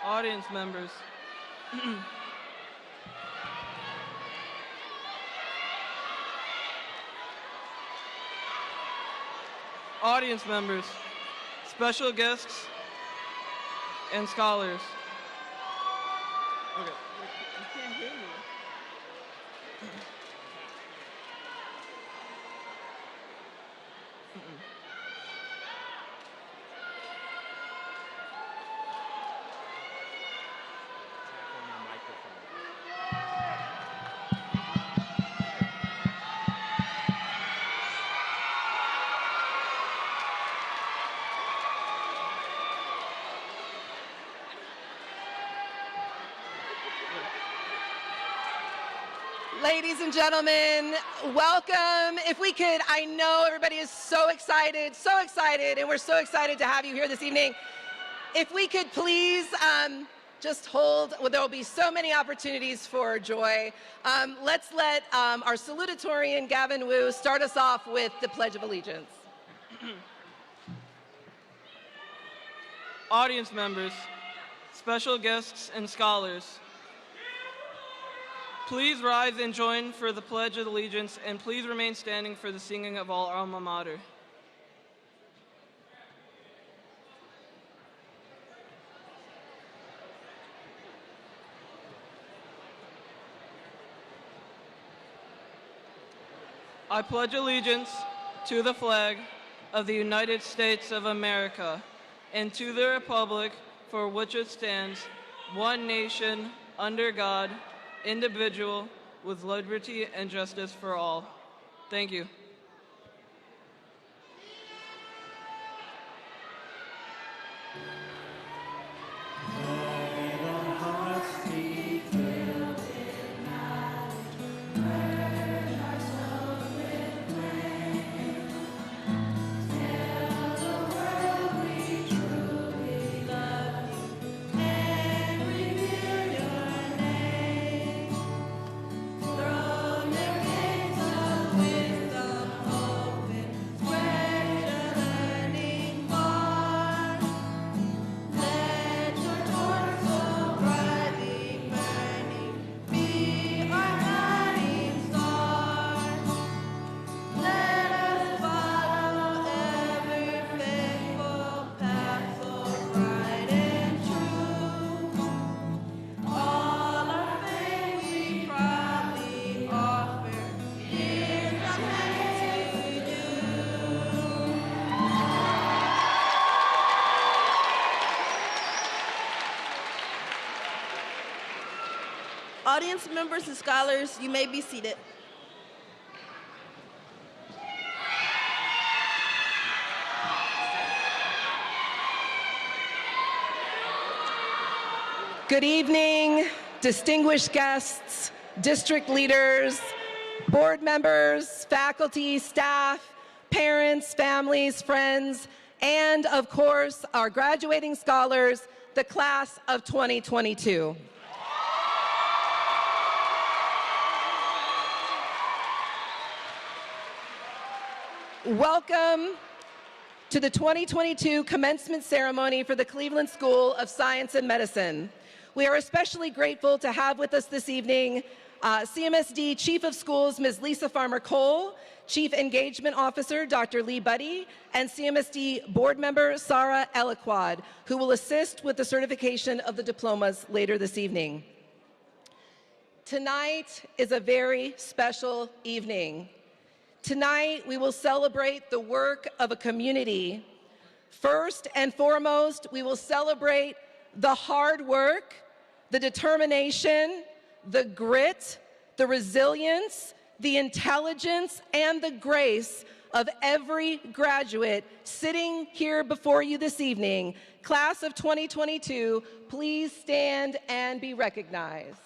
Audience members. Audience members, special guests, and scholars. Okay. You can't hear me. Ladies and gentlemen, welcome. If we could, I know everybody is so excited, and we're so excited to have you here this evening. If we could please just hold, well, there will be so many opportunities for joy. Let's let our salutatorian, Gavin Wu, start us off with the Pledge of Allegiance. Audience members, special guests, and scholars, please rise and join for the Pledge of Allegiance, and please remain standing for the singing of our alma mater. I pledge allegiance to the flag of the United States of America and to the republic for which it stands, one nation, under God, individual, with liberty and justice for all. Thank you. Audience members and scholars, you may be seated. Good evening, distinguished guests, district leaders, board members, faculty, staff, parents, families, friends, and of course, our graduating scholars, the class of 2022. Welcome to the 2022 commencement ceremony for the Cleveland School of Science and Medicine. We are especially grateful to have with us this evening CMSD Chief of Schools, Ms. Lisa Farmer-Cole, Chief Engagement Officer, Dr. Lee Buddy, and CMSD Board Member, Sarah Eliquad, who will assist with the certification of the diplomas later this evening. Tonight is a very special evening. Tonight, we will celebrate the work of a community. First and foremost, we will celebrate the hard work, the determination, the grit, the resilience, the intelligence, and the grace of every graduate sitting here before you this evening, class of 2022, please stand and be recognized.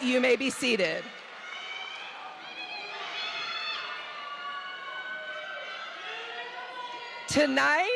You may be seated. Tonight,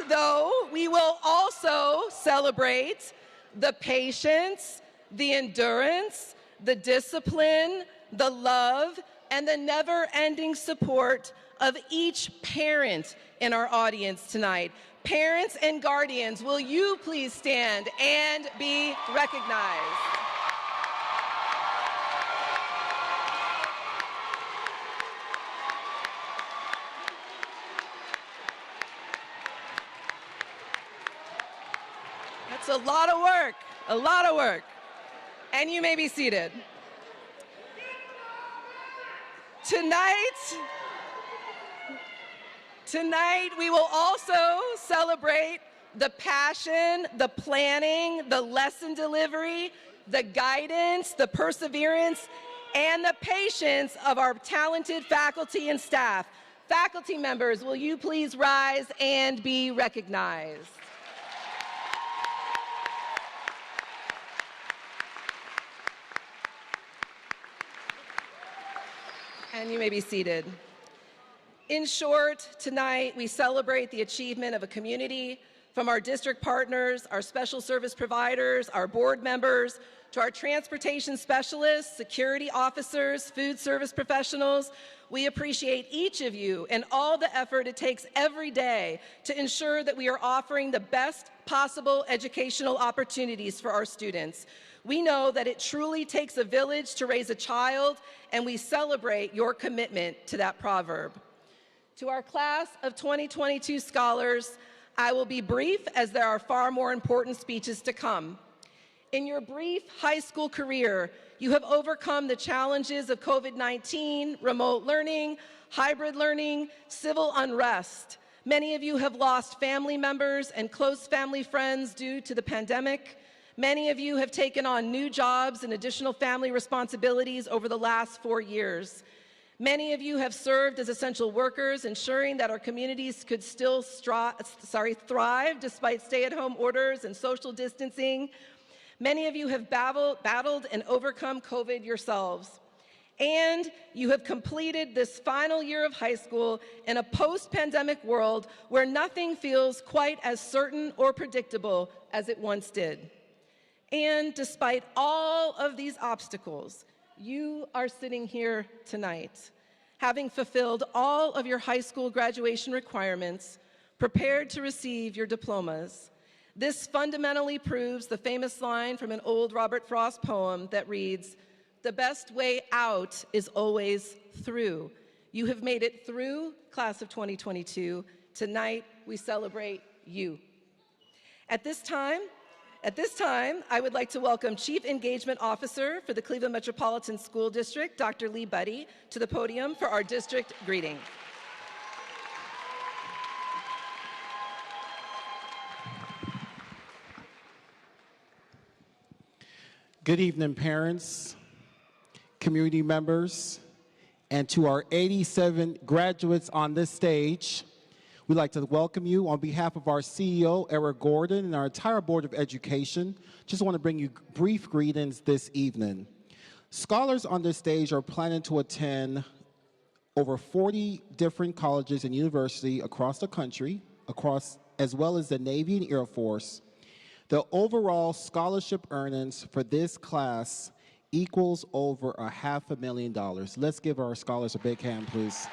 though, we will also celebrate the patience, the endurance, the discipline, the love, and the never-ending support of each parent in our audience tonight. Parents and guardians, will you please stand and be recognized? That's a lot of work, a lot of work. And you may be seated. Tonight, we will also celebrate the passion, the planning, the lesson delivery, the guidance, the perseverance, and the patience of our talented faculty and staff. Faculty members, will you please rise and be recognized? And you may be seated. In short, tonight we celebrate the achievement of a community, from our district partners, our special service providers, our board members, to our transportation specialists, security officers, food service professionals. We appreciate each of you and all the effort it takes every day to ensure that we are offering the best possible educational opportunities for our students. We know that it truly takes a village to raise a child, and we celebrate your commitment to that proverb. To our class of 2022 scholars, I will be brief as there are far more important speeches to come. In your brief high school career, you have overcome the challenges of COVID-19, remote learning, hybrid learning, civil unrest. Many of you have lost family members and close family friends due to the pandemic. Many of you have taken on new jobs and additional family responsibilities over the last 4 years. Many of you have served as essential workers, ensuring that our communities could still thrive despite stay-at-home orders and social distancing. Many of you have battled and overcome COVID yourselves. And you have completed this final year of high school in a post-pandemic world where nothing feels quite as certain or predictable as it once did. And despite all of these obstacles, you are sitting here tonight, having fulfilled all of your high school graduation requirements, prepared to receive your diplomas. This fundamentally proves the famous line from an old Robert Frost poem that reads, "The best way out is always through." You have made it through, class of 2022. Tonight, we celebrate you. At this time, I would like to welcome Chief Engagement Officer for the Cleveland Metropolitan School District, Dr. Lee Buddy, to the podium for our district greeting. Good evening, parents, community members, and to our 87 graduates on this stage. We'd like to welcome you on behalf of our CEO, Eric Gordon, and our entire Board of Education. Just want to bring you brief greetings this evening. Scholars on this stage are planning to attend over 40 different colleges and universities across the country, as well as the Navy and Air Force. The overall scholarship earnings for this class equals over $500,000. Let's give our scholars a big hand, please.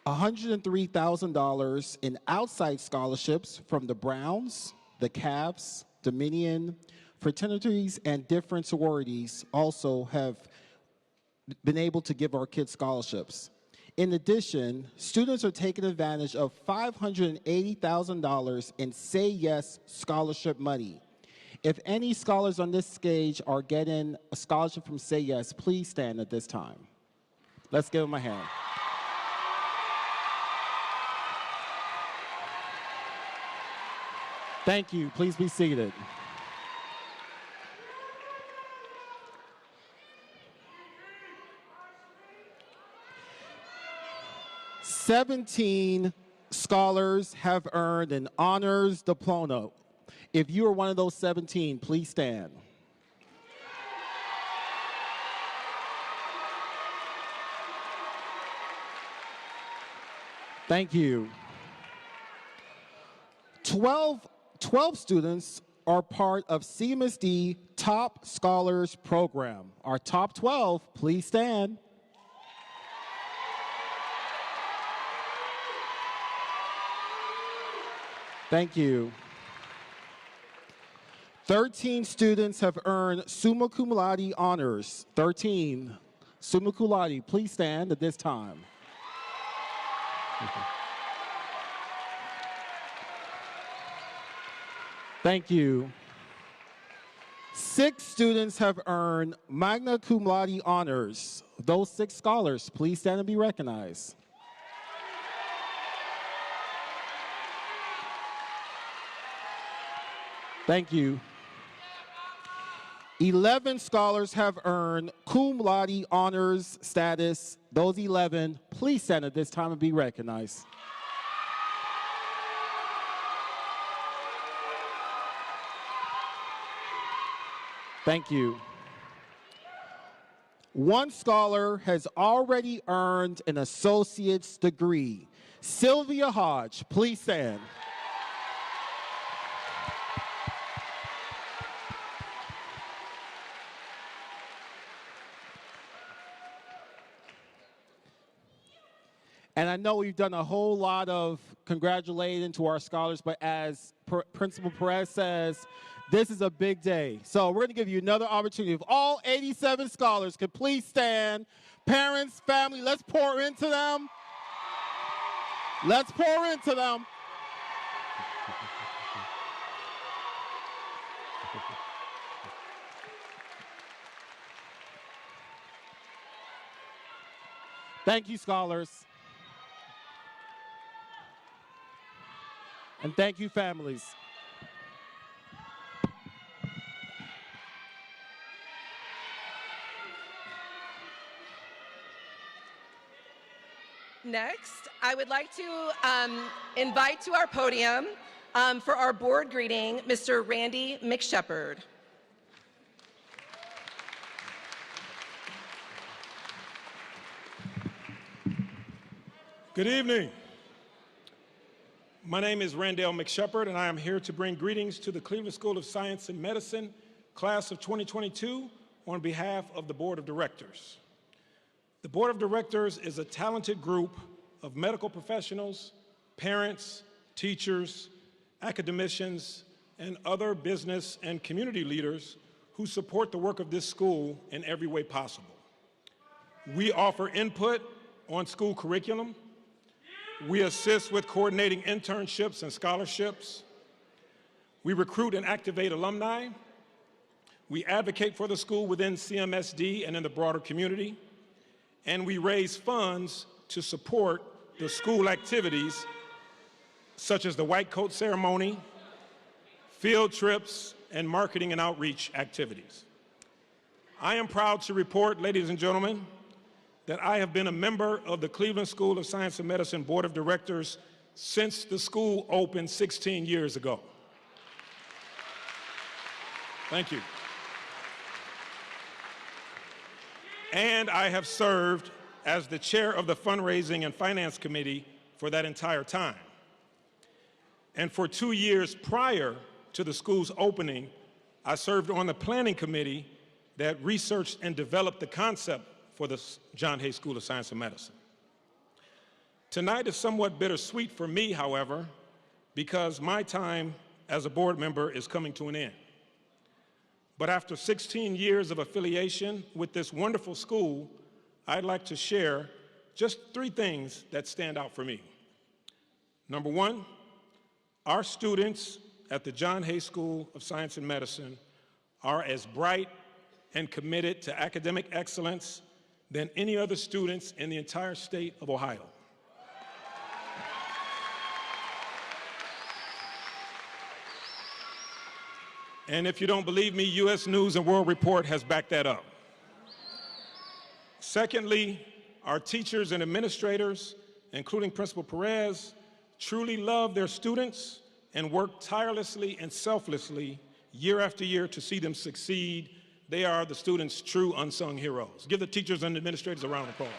$103,000 in outside scholarships from the Browns, the Cavs, Dominion, fraternities, and different sororities also have been able to give our kids scholarships. In addition, students are taking advantage of $580,000 in Say Yes scholarship money. If any scholars on this stage are getting a scholarship from Say Yes, please stand at this time. Let's give them a hand. Thank you. Please be seated. "17 scholars have earned an honors diploma. If you are one of those 17, please stand. Thank you. 12 students are part of CMSD Top Scholars Program. Our top 12, please stand. Thank you. 13 students have earned summa cum laude honors. 13 summa cum laude, please stand at this time. Thank you. 6 students have earned magna cum laude honors. Those 6 scholars, please stand and be recognized. Thank you. 11 scholars have earned cum laude honors status. Those 11, please stand at this time and be recognized. Thank you. 1 scholar has already earned an associate's degree. Sylvia Hodge, please stand. And I know we've done a whole lot of congratulating to our scholars, but as Principal Perez says, this is a big day. So we're going to give you another opportunity. If all 87 scholars could please stand, parents, family, let's pour into them. Let's pour into them. Thank you, scholars. And thank you, families. Next, I would like to invite to our podium for our board greeting, Mr. Randy McShepard. Good evening. My name is Randall McShepard, and I am here to bring greetings to the Cleveland School of Science and Medicine, class of 2022, on behalf of the Board of Directors. The Board of Directors is a talented group of medical professionals, parents, teachers, academicians, and other business and community leaders who support the work of this school in every way possible. We offer input on school curriculum. We assist with coordinating internships and scholarships. We recruit and activate alumni. We advocate for the school within CMSD and in the broader community. And we raise funds to support the school activities such as the White Coat Ceremony, field trips, and marketing and outreach activities. I am proud to report, ladies and gentlemen, that I have been a member of the Cleveland School of Science and Medicine Board of Directors since the school opened 16 years ago. Thank you. And I have served as the chair of the Fundraising and Finance Committee for that entire time. And for 2 years prior to the school's opening, I served on the planning committee that researched and developed the concept for the John Hay School of Science and Medicine. Tonight is somewhat bittersweet for me, however, because my time as a board member is coming to an end. But after 16 years of affiliation with this wonderful school, I'd like to share just 3 things that stand out for me. Number 1, our students at the John Hay School of Science and Medicine are as bright and committed to academic excellence than any other students in the entire state of Ohio. And if you don't believe me, U.S. News and World Report has backed that up. Secondly, our teachers and administrators, including Principal Perez, truly love their students and work tirelessly and selflessly year after year to see them succeed. They are the students' true unsung heroes. Give the teachers and administrators a round of applause.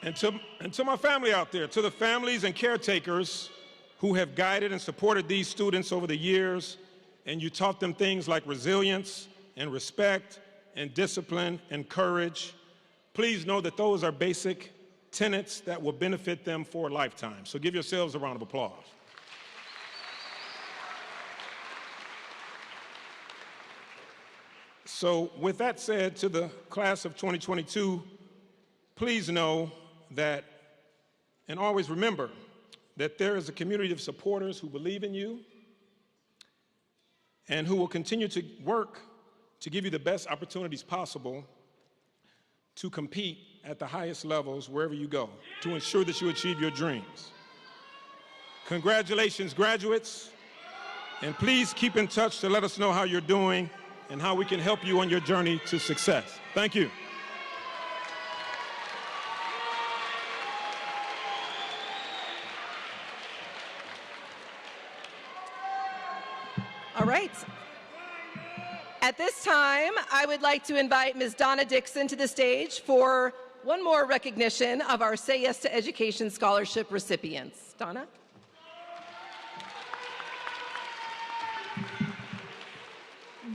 And to my family out there, to the families and caretakers who have guided and supported these students over the years, and you taught them things like resilience and respect and discipline and courage, please know that those are basic tenets that will benefit them for a lifetime. So give yourselves a round of applause. So with that said, to the class of 2022, please know that, and always remember, that there is a community of supporters who believe in you and who will continue to work to give you the best opportunities possible to compete at the highest levels wherever you go, to ensure that you achieve your dreams. Congratulations, graduates, and please keep in touch to let us know how you're doing and how we can help you on your journey to success. Thank you. All right. At this time, I would like to invite Ms. Donna Dixon to the stage for one more recognition of our Say Yes to Education Scholarship recipients. Donna?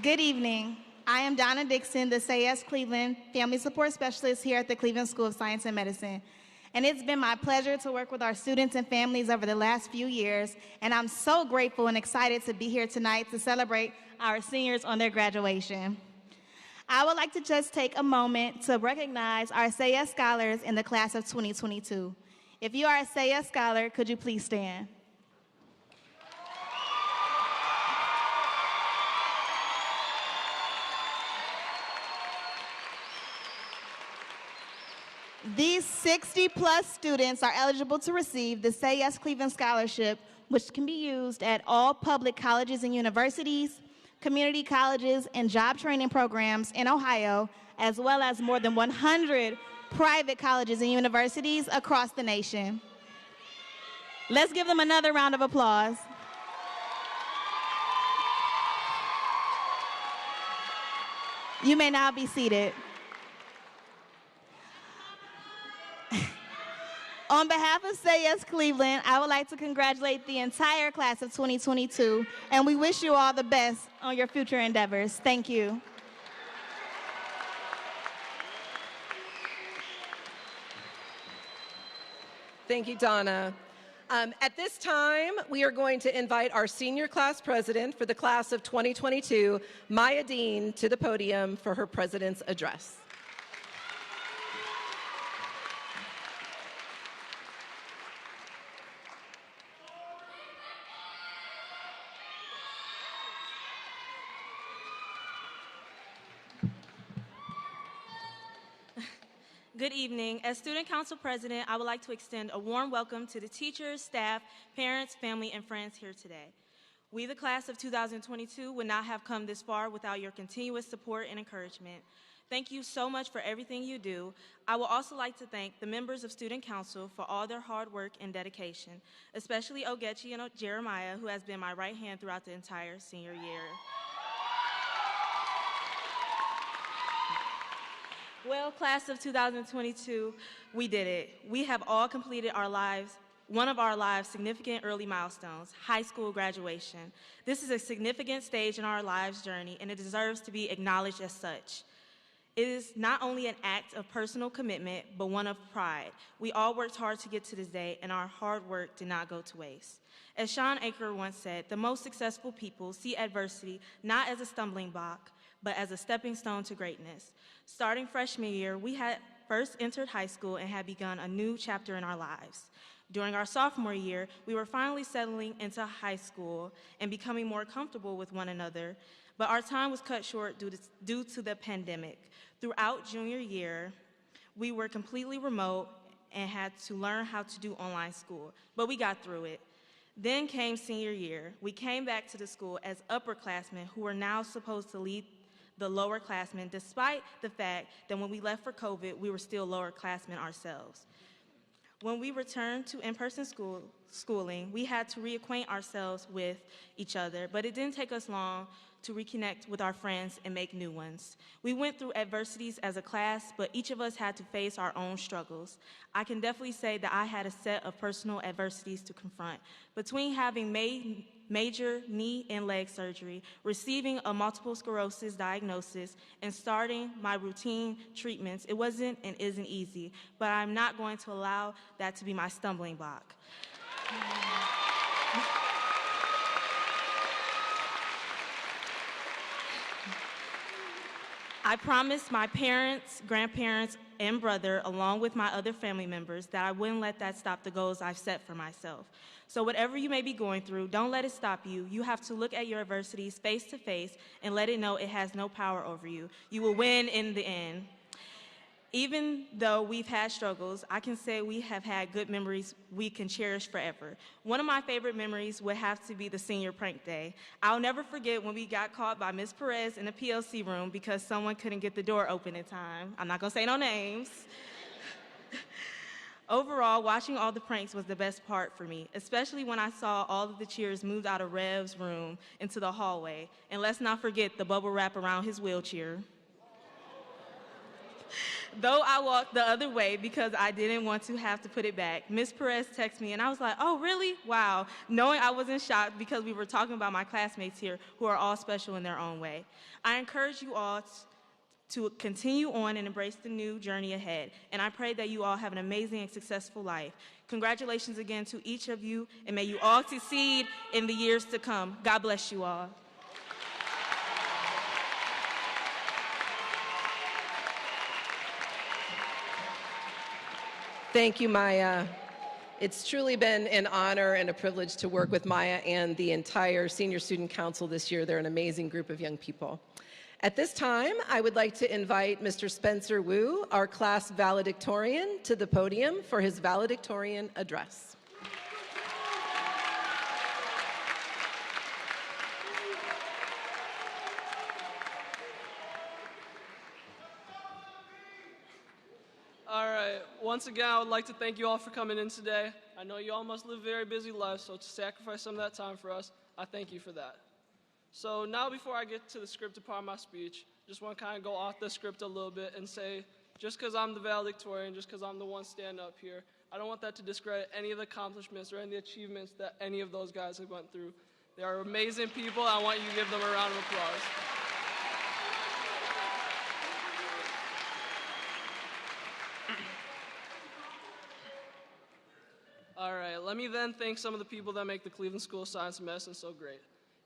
Good evening. I am Donna Dixon, the Say Yes Cleveland Family Support Specialist here at the Cleveland School of Science and Medicine. And it's been my pleasure to work with our students and families over the last few years, and I'm so grateful and excited to be here tonight to celebrate our seniors on their graduation. I would like to just take a moment to recognize our Say Yes scholars in the class of 2022. If you are a Say Yes scholar, could you please stand? These 60-plus students are eligible to receive the Say Yes Cleveland Scholarship, which can be used at all public colleges and universities, community colleges, and job training programs in Ohio, as well as more than 100 private colleges and universities across the nation. Let's give them another round of applause. You may now be seated. On behalf of Say Yes Cleveland, I would like to congratulate the entire class of 2022, and we wish you all the best on your future endeavors. Thank you. Thank you, Donna. At this time, we are going to invite our senior class president for the class of 2022, Maya Dean, to the podium for her president's address. Good evening. As Student Council President, I would like to extend a warm welcome to the teachers, staff, parents, family, and friends here today. We, the class of 2022, would not have come this far without your continuous support and encouragement. Thank you so much for everything you do. I would also like to thank the members of Student Council for all their hard work and dedication, especially Ogechi and Jeremiah, who has been my right hand throughout the entire senior year. Well, class of 2022, we did it. We have all completed our lives, one of our lives' significant early milestones, high school graduation. This is a significant stage in our lives' journey, and it deserves to be acknowledged as such. It is not only an act of personal commitment, but one of pride. We all worked hard to get to this day, and our hard work did not go to waste. As Sean Aker once said, the most successful people see adversity not as a stumbling block, but as a stepping stone to greatness. Starting freshman year, we had first entered high school and had begun a new chapter in our lives. During our sophomore year, we were finally settling into high school and becoming more comfortable with one another, but our time was cut short due to the pandemic. Throughout junior year, we were completely remote and had to learn how to do online school, but we got through it. Then came senior year. We came back to the school as upperclassmen who were now supposed to lead the lowerclassmen, despite the fact that when we left for COVID, we were still lowerclassmen ourselves. When we returned to in-person schooling, we had to reacquaint ourselves with each other, but it didn't take us long to reconnect with our friends and make new ones. We went through adversities as a class, but each of us had to face our own struggles. I can definitely say that I had a set of personal adversities to confront. Between having major knee and leg surgery, receiving a multiple sclerosis diagnosis, and starting my routine treatments, it wasn't and isn't easy, but I'm not going to allow that to be my stumbling block. I promised my parents, grandparents, and brother, along with my other family members, that I wouldn't let that stop the goals I've set for myself. So whatever you may be going through, don't let it stop you. You have to look at your adversities face to face and let it know it has no power over you. You will win in the end. Even though we've had struggles, I can say we have had good memories we can cherish forever. One of my favorite memories would have to be the senior prank day. I'll never forget when we got caught by Ms. Perez in the PLC room because someone couldn't get the door open in time. I'm not gonna say no names. Overall, watching all the pranks was the best part for me, especially when I saw all of the cheers moved out of Rev's room into the hallway. And let's not forget the bubble wrap around his wheelchair. Though I walked the other way because I didn't want to have to put it back, Ms. Perez texted me and I was like, oh really? Wow. Knowing I wasn't shocked because we were talking about my classmates here who are all special in their own way. I encourage you all to continue on and embrace the new journey ahead. And I pray that you all have an amazing and successful life. Congratulations again to each of you, and may you all succeed in the years to come. God bless you all. Thank you, Maya. It's truly been an honor and a privilege to work with Maya and the entire Senior Student Council this year. They're an amazing group of young people. At this time, I would like to invite Mr. Spencer Wu, our class valedictorian, to the podium for his valedictorian address. All right, once again, I would like to thank you all for coming in today. I know you all must live very busy lives, so to sacrifice some of that time for us, I thank you for that. So now before I get to the scripted part of my speech, just want to kind of go off the script a little bit and say, just because I'm the valedictorian, just because I'm the one standing up here, I don't want that to discredit any of the accomplishments or any of the achievements that any of those guys have went through. They are amazing people, and I want you to give them a round of applause. All right, let me then thank some of the people that make the Cleveland School of Science and Medicine so great.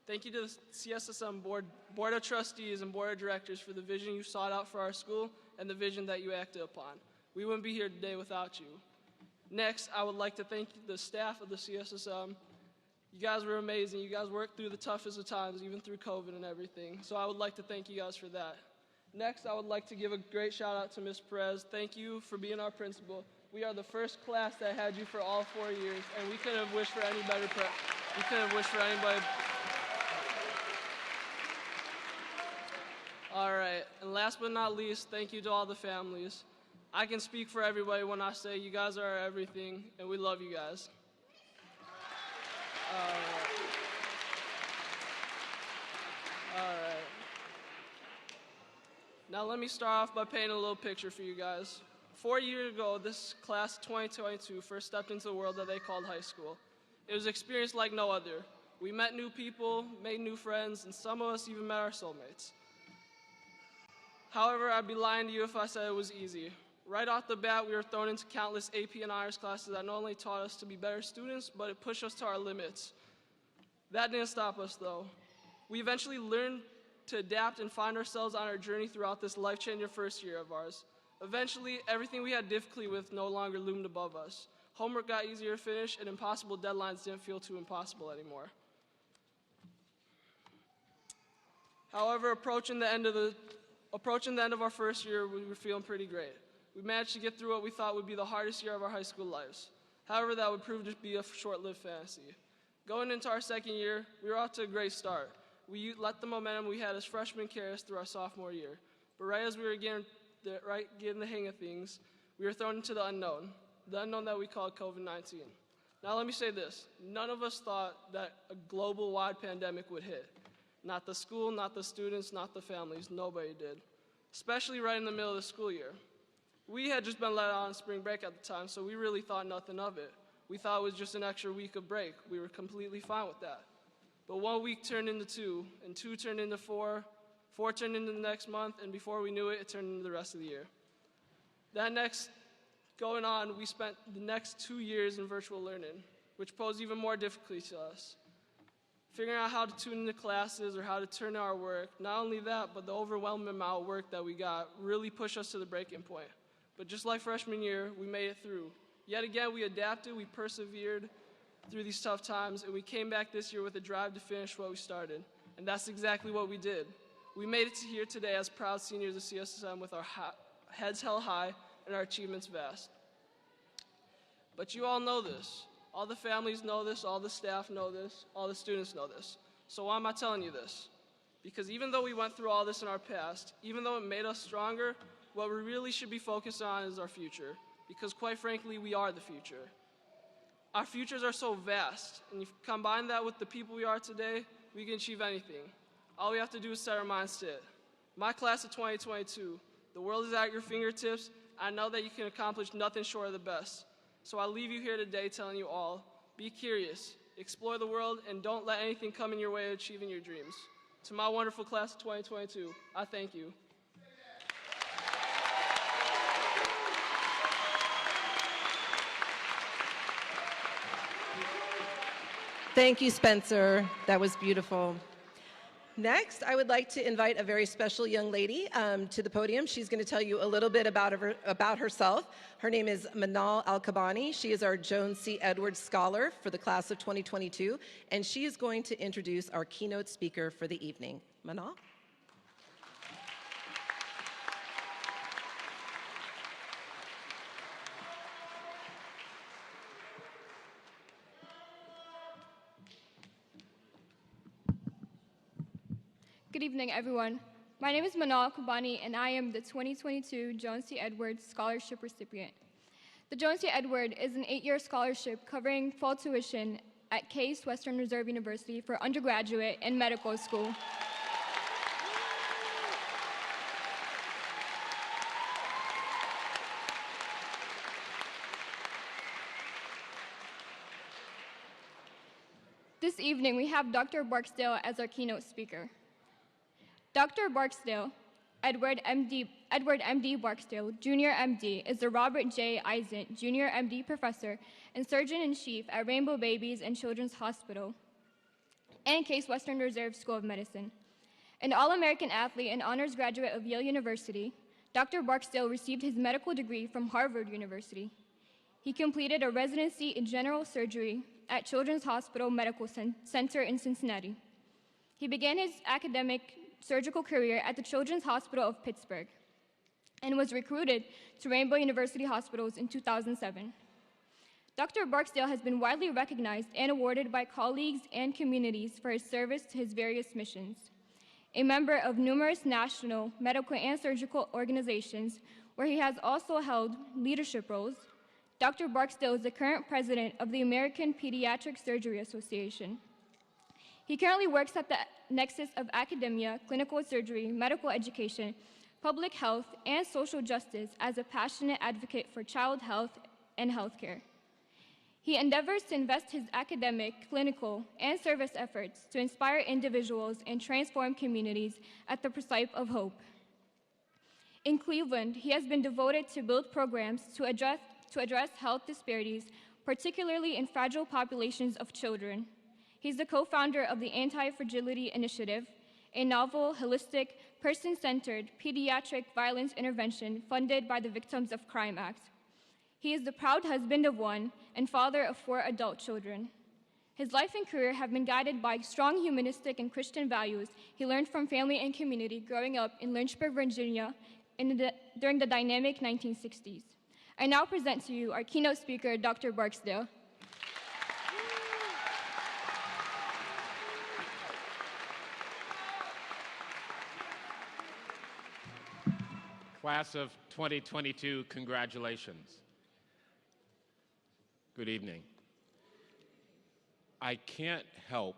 Thank you to the CSSM Board of Trustees and Board of Directors for the vision you sought out for our school and the vision that you acted upon. We wouldn't be here today without you. Next, I would like to thank the staff of the CSSM. You guys were amazing. You guys worked through the toughest of times, even through COVID and everything. So I would like to thank you guys for that. Next, I would like to give a great shout out to Ms. Perez. Thank you for being our principal. We are the first class that had you for all 4 years, and we couldn't have wished for any better we couldn't have wished for anybody. All right, and last but not least, thank you to all the families. I can speak for everybody when I say you guys are everything, and we love you guys. All right. Now let me start off by painting a little picture for you guys. 4 years ago, this class 2022 first stepped into the world that they called high school. It was an experience like no other. We met new people, made new friends, and some of us even met our soulmates. However, I'd be lying to you if I said it was easy. Right off the bat, we were thrown into countless AP and honors classes that not only taught us to be better students, but it pushed us to our limits. That didn't stop us, though. We eventually learned to adapt and find ourselves on our journey throughout this life-changing first year of ours. Eventually, everything we had difficulty with no longer loomed above us. Homework got easier to finish, and impossible deadlines didn't feel too impossible anymore. However, approaching the end of our first year, we were feeling pretty great. We managed to get through what we thought would be the hardest year of our high school lives. However, that would prove to be a short-lived fantasy. Going into our second year, we were off to a great start. We let the momentum we had as freshmen carry us through our sophomore year. But right as we were getting the hang of things, we were thrown into the unknown that we call COVID-19. Now let me say this, none of us thought that a global-wide pandemic would hit. Not the school, not the students, not the families, nobody did. Especially right in the middle of the school year. We had just been let out on spring break at the time, so we really thought nothing of it. We thought it was just an extra week of break. We were completely fine with that. But 1 week turned into 2, and 2 turned into 4, 4 turned into the next month, and before we knew it, it turned into the rest of the year. Going on, we spent the next 2 years in virtual learning, which posed even more difficulty to us. Figuring out how to tune into classes or how to turn in our work, not only that, but the overwhelming amount of work that we got really pushed us to the breaking point. But just like freshman year, we made it through. Yet again, we adapted, we persevered through these tough times, and we came back this year with a drive to finish what we started. And that's exactly what we did. We made it here today as proud seniors of CSSM with our heads held high and our achievements vast. But you all know this. All the families know this, all the staff know this, all the students know this. So why am I telling you this? Because even though we went through all this in our past, even though it made us stronger, what we really should be focused on is our future. Because quite frankly, we are the future. Our futures are so vast, and if you combine that with the people we are today, we can achieve anything. All we have to do is set our minds to it. My class of 2022, the world is at your fingertips. I know that you can accomplish nothing short of the best. So I leave you here today telling you all, be curious, explore the world, and don't let anything come in your way of achieving your dreams. To my wonderful class of 2022, I thank you. Thank you, Spencer. That was beautiful. Next, I would like to invite a very special young lady to the podium. She's going to tell you a little bit about herself. Her name is Manal Al-Kabani. She is our Joan C. Edwards Scholar for the class of 2022, and she is going to introduce our keynote speaker for the evening. Manal? Good evening, everyone. My name is Manal Kubani, and I am the 2022 Joan C. Edwards Scholarship recipient. The Joan C. Edwards is an 8-year scholarship covering full tuition at Case Western Reserve University for undergraduate and medical school. This evening, we have Dr. Barksdale as our keynote speaker. Dr. Barksdale, Edward M.D. Barksdale, Jr. M.D., is the Robert J. Eisen, Jr. M.D. Professor and Surgeon-in-Chief at Rainbow Babies and Children's Hospital and Case Western Reserve School of Medicine. An All-American athlete and honors graduate of Yale University, Dr. Barksdale received his medical degree from Harvard University. He completed a residency in general surgery at Children's Hospital Medical Center in Cincinnati. He began his academic surgical career at the Children's Hospital of Pittsburgh and was recruited to Rainbow University Hospitals in 2007. Dr. Barksdale has been widely recognized and awarded by colleagues and communities for his service to his various missions. A member of numerous national, medical, and surgical organizations where he has also held leadership roles, Dr. Barksdale is the current president of the American Pediatric Surgery Association. He currently works at the nexus of academia, clinical surgery, medical education, public health, and social justice as a passionate advocate for child health and healthcare. He endeavors to invest his academic, clinical, and service efforts to inspire individuals and transform communities at the pursuit of hope. In Cleveland, he has been devoted to build programs to address health disparities, particularly in fragile populations of children. He's the co-founder of the Anti-Fragility Initiative, a novel, holistic, person-centered pediatric violence intervention funded by the Victims of Crime Act. He is the proud husband of one and father of 4 adult children. His life and career have been guided by strong humanistic and Christian values he learned from family and community growing up in Lynchburg, Virginia during the dynamic 1960s. I now present to you our keynote speaker, Dr. Barksdale. Class of 2022, congratulations. Good evening. I can't help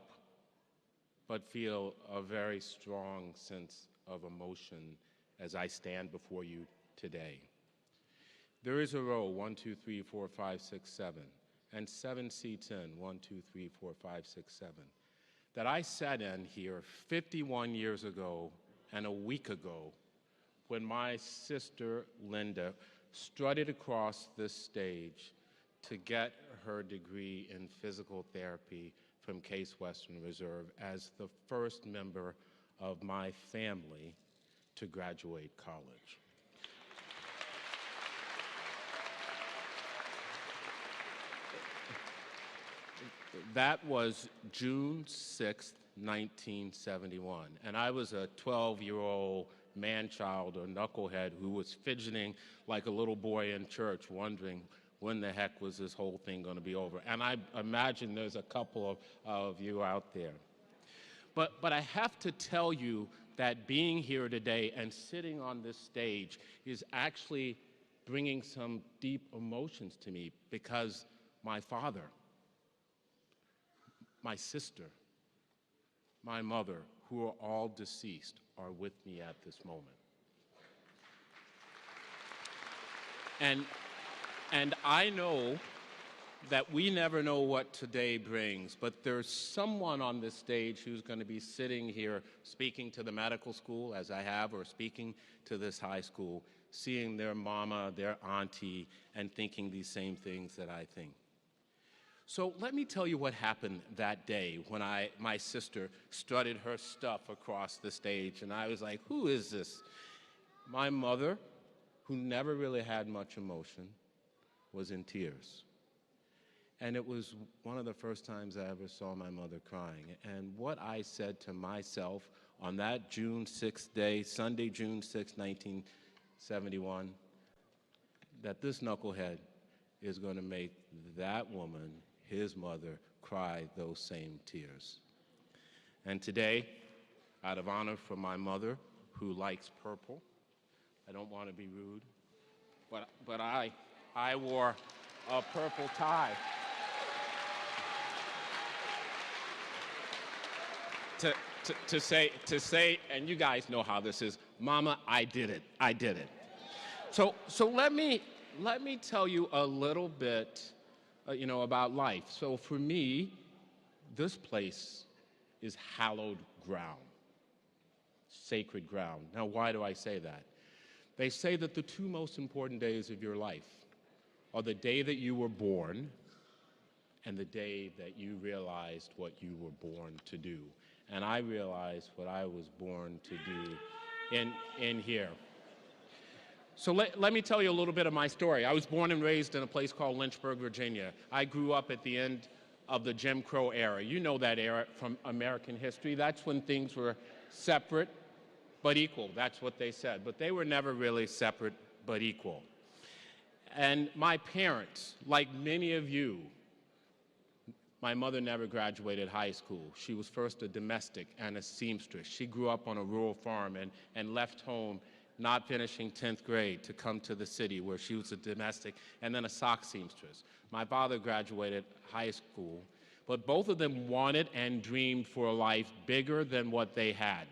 but feel a very strong sense of emotion as I stand before you today. There is a row, 1, 2, 3, 4, 5, 6, 7, and 7 seats in, 1, 2, 3, 4, 5, 6, 7, that I sat in here 51 years ago and a week ago when my sister Linda strutted across this stage to get her degree in physical therapy from Case Western Reserve as the first member of my family to graduate college. That was June 6th, 1971, and I was a 12-year-old man-child or knucklehead who was fidgeting like a little boy in church, wondering when the heck was this whole thing going to be over. And I imagine there's a couple of you out there. But I have to tell you that being here today and sitting on this stage is actually bringing some deep emotions to me, because my father, my sister, my mother, who are all deceased, are with me at this moment. And I know that we never know what today brings, but there's someone on this stage who's going to be sitting here speaking to the medical school, as I have, or speaking to this high school, seeing their mama, their auntie, and thinking these same things that I think. So let me tell you what happened that day when my sister strutted her stuff across the stage, and I was like, who is this? My mother, who never really had much emotion, was in tears. And it was one of the first times I ever saw my mother crying. And what I said to myself on that June 6th day, Sunday, June 6, 1971, that this knucklehead is going to make that woman, his mother, cry those same tears. And today, out of honor for my mother, who likes purple, I don't want to be rude, but I wore a purple tie to say, and you guys know how this is, Mama, I did it. So let me tell you a little bit, about life. So for me, this place is hallowed ground, sacred ground. Now, why do I say that? They say that the 2 most important days of your life are the day that you were born and the day that you realized what you were born to do. And I realized what I was born to do in here. So let me tell you a little bit of my story. I was born and raised in a place called Lynchburg, Virginia. I grew up at the end of the Jim Crow era. You know that era from American history. That's when things were separate but equal. That's what they said. But they were never really separate but equal. And my parents, like many of you, my mother never graduated high school. She was first a domestic and a seamstress. She grew up on a rural farm and left home not finishing 10th grade to come to the city where she was a domestic and then a sock seamstress. My father graduated high school, but both of them wanted and dreamed for a life bigger than what they had.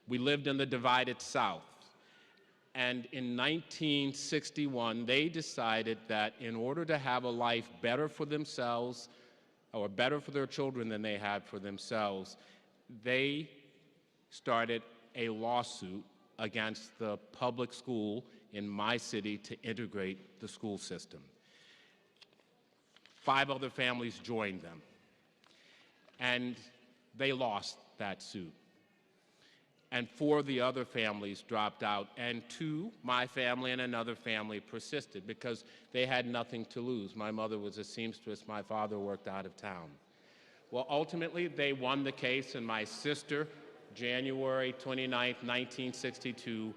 We lived in the divided South. And in 1961, they decided that in order to have a life better for themselves, or better for their children than they had for themselves, they started a lawsuit against the public school in my city to integrate the school system. 5 other families joined them, and they lost that suit. and 4 of the other families dropped out, and 2, my family and another family, persisted because they had nothing to lose. My mother was a seamstress, my father worked out of town. Well, ultimately, they won the case, and my sister, January 29th, 1962,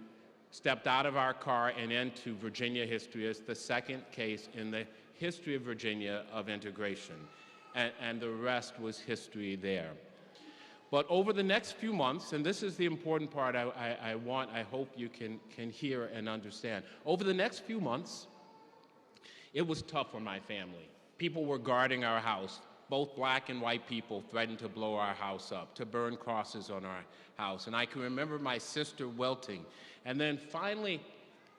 stepped out of our car and into Virginia history as the second case in the history of Virginia of integration, and the rest was history there. But over the next few months, and this is the important part I hope you can hear and understand. Over the next few months, it was tough for my family. People were guarding our house. Both black and white people threatened to blow our house up, to burn crosses on our house. And I can remember my sister wilting. And then finally,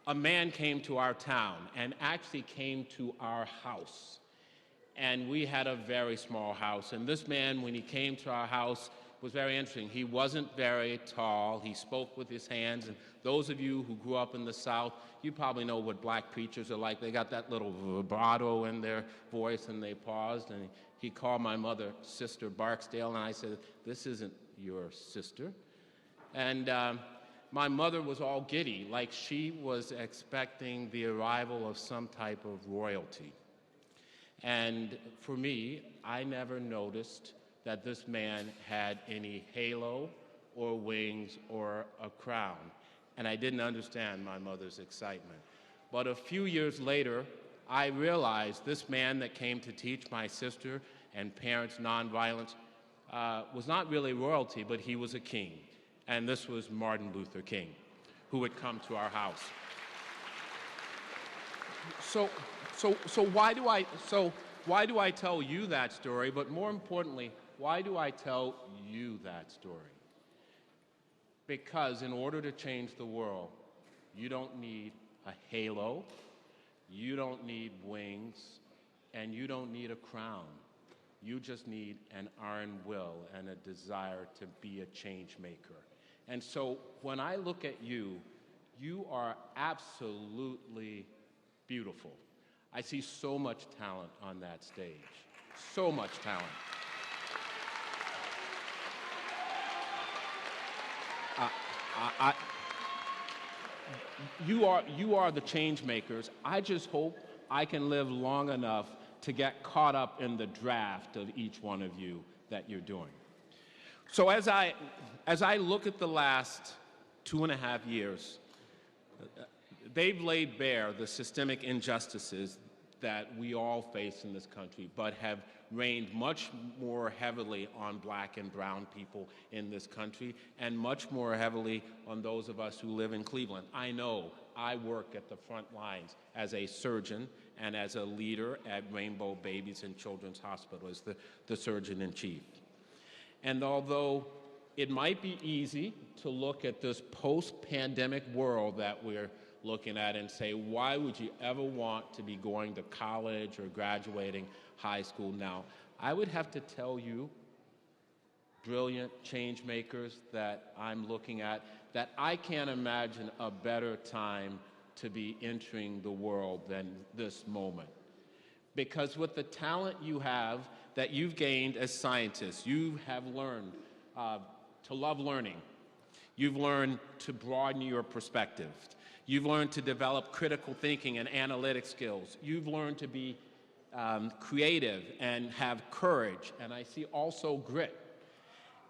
a man came to our town and actually came to our house. And we had a very small house. And this man, when he came to our house, was very interesting. He wasn't very tall. He spoke with his hands. And those of you who grew up in the South, you probably know what black preachers are like. They got that little vibrato in their voice, and they paused. And he called my mother Sister Barksdale, and I said, "This isn't your sister." And my mother was all giddy, like she was expecting the arrival of some type of royalty. And for me, I never noticed that this man had any halo or wings or a crown. And I didn't understand my mother's excitement. But a few years later, I realized this man that came to teach my sister and parents nonviolence was not really royalty, but he was a king. And this was Martin Luther King, who had come to our house. So why do I tell you that story? But more importantly, why do I tell you that story? Because in order to change the world, you don't need a halo, you don't need wings, and you don't need a crown. You just need an iron will and a desire to be a change maker. And so when I look at you, you are absolutely beautiful. I see so much talent on that stage, so much talent. You are the change makers. I just hope I can live long enough to get caught up in the draft of each one of you that you're doing. So as I look at the last 2.5 years, they've laid bare the systemic injustices that we all face in this country, but have rained much more heavily on black and brown people in this country, and much more heavily on those of us who live in Cleveland. I know I work at the front lines as a surgeon and as a leader at Rainbow Babies and Children's Hospital as the surgeon in chief. And although it might be easy to look at this post-pandemic world that we're looking at and say, why would you ever want to be going to college or graduating high school now? I would have to tell you, brilliant change makers that I'm looking at, that I can't imagine a better time to be entering the world than this moment. Because with the talent you have, that you've gained as scientists, you have learned to love learning. You've learned to broaden your perspective. You've learned to develop critical thinking and analytic skills. You've learned to be creative and have courage, and I see also grit.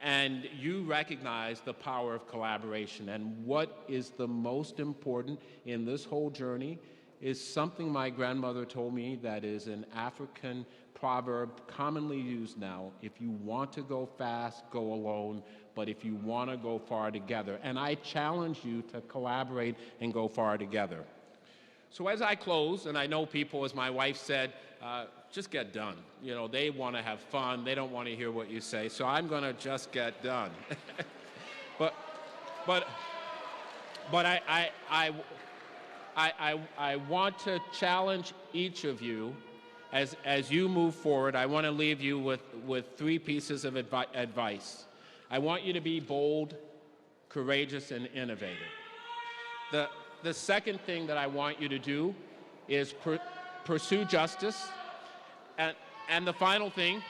And you recognize the power of collaboration. And what is the most important in this whole journey is something my grandmother told me that is an African proverb commonly used now. If you want to go fast, go alone. But if you want to go far together. And I challenge you to collaborate and go far together. So as I close, and I know people, as my wife said, just get done. You know, they want to have fun. They don't want to hear what you say. So I'm going to just get done. but I want to challenge each of you as you move forward. I want to leave you with 3 pieces of advice. I want you to be bold, courageous, and innovative. The second thing that I want you to do is pursue justice. And the final thing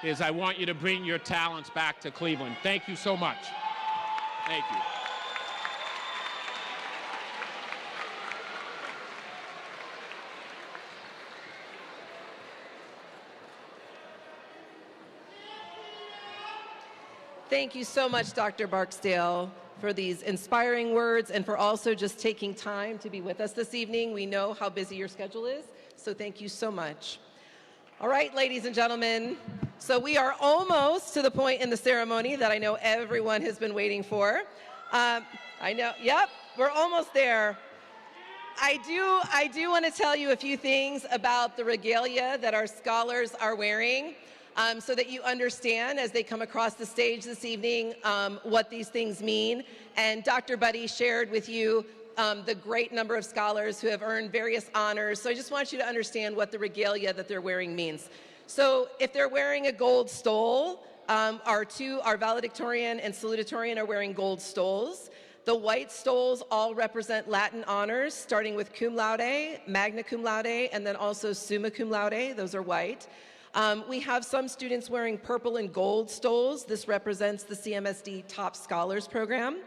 is I want you to bring your talents back to Cleveland. Thank you so much. Thank you. Thank you so much, Dr. Barksdale, for these inspiring words and for also just taking time to be with us this evening. We know how busy your schedule is, so thank you so much. All right, ladies and gentlemen, so we are almost to the point in the ceremony that I know everyone has been waiting for. I know, yep, we're almost there. I do want to tell you a few things about the regalia that our scholars are wearing. So that you understand as they come across the stage this evening what these things mean. And Dr. Buddy shared with you the great number of scholars who have earned various honors. So I just want you to understand what the regalia that they're wearing means. So if they're wearing a gold stole, our valedictorian and salutatorian are wearing gold stoles. The white stoles all represent Latin honors, starting with cum laude, magna cum laude, and then also summa cum laude. Those are white. We have some students wearing purple and gold stoles. This represents the CMSD Top Scholars Program.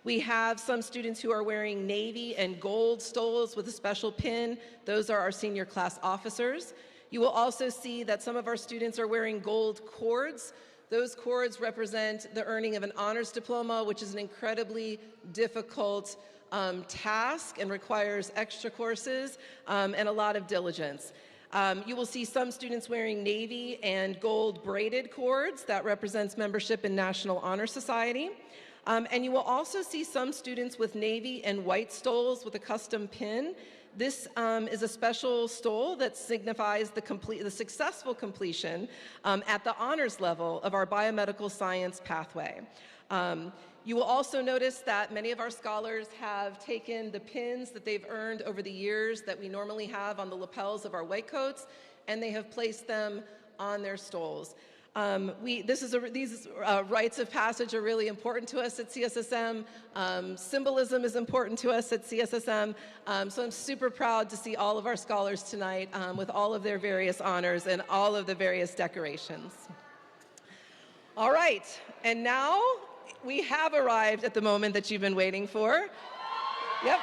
We have some students who are wearing navy and gold stoles with a special pin. Those are our senior class officers. You will also see that some of our students are wearing gold cords. Those cords represent the earning of an honors diploma, which is an incredibly difficult task and requires extra courses and a lot of diligence. You will see some students wearing navy and gold braided cords. That represents membership in National Honor Society. And you will also see some students with navy and white stoles with a custom pin. This is a special stole that signifies the successful completion at the honors level of our biomedical science pathway. You will also notice that many of our scholars have taken the pins that they've earned over the years that we normally have on the lapels of our white coats, and they have placed them on their stoles. These rites of passage are really important to us at CSSM. Symbolism is important to us at CSSM. So I'm super proud to see all of our scholars tonight with all of their various honors and all of the various decorations. All right, and now we have arrived at the moment that you've been waiting for. Yep.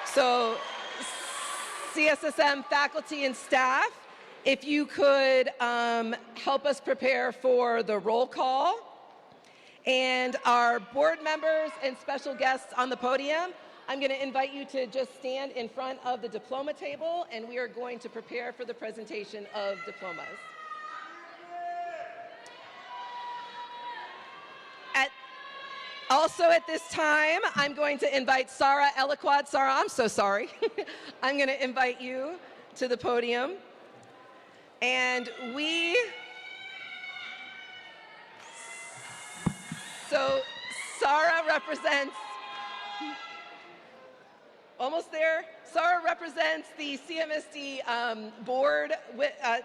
So, CSSM faculty and staff, if you could help us prepare for the roll call. And our board members and special guests on the podium, I'm going to invite you to just stand in front of the diploma table, and we are going to prepare for the presentation of diplomas. Also at this time, I'm going to invite Sarah Eliquad. Sarah, I'm so sorry. I'm going to invite you to the podium. And so Sarah represents, almost there. Sarah represents the CMSD board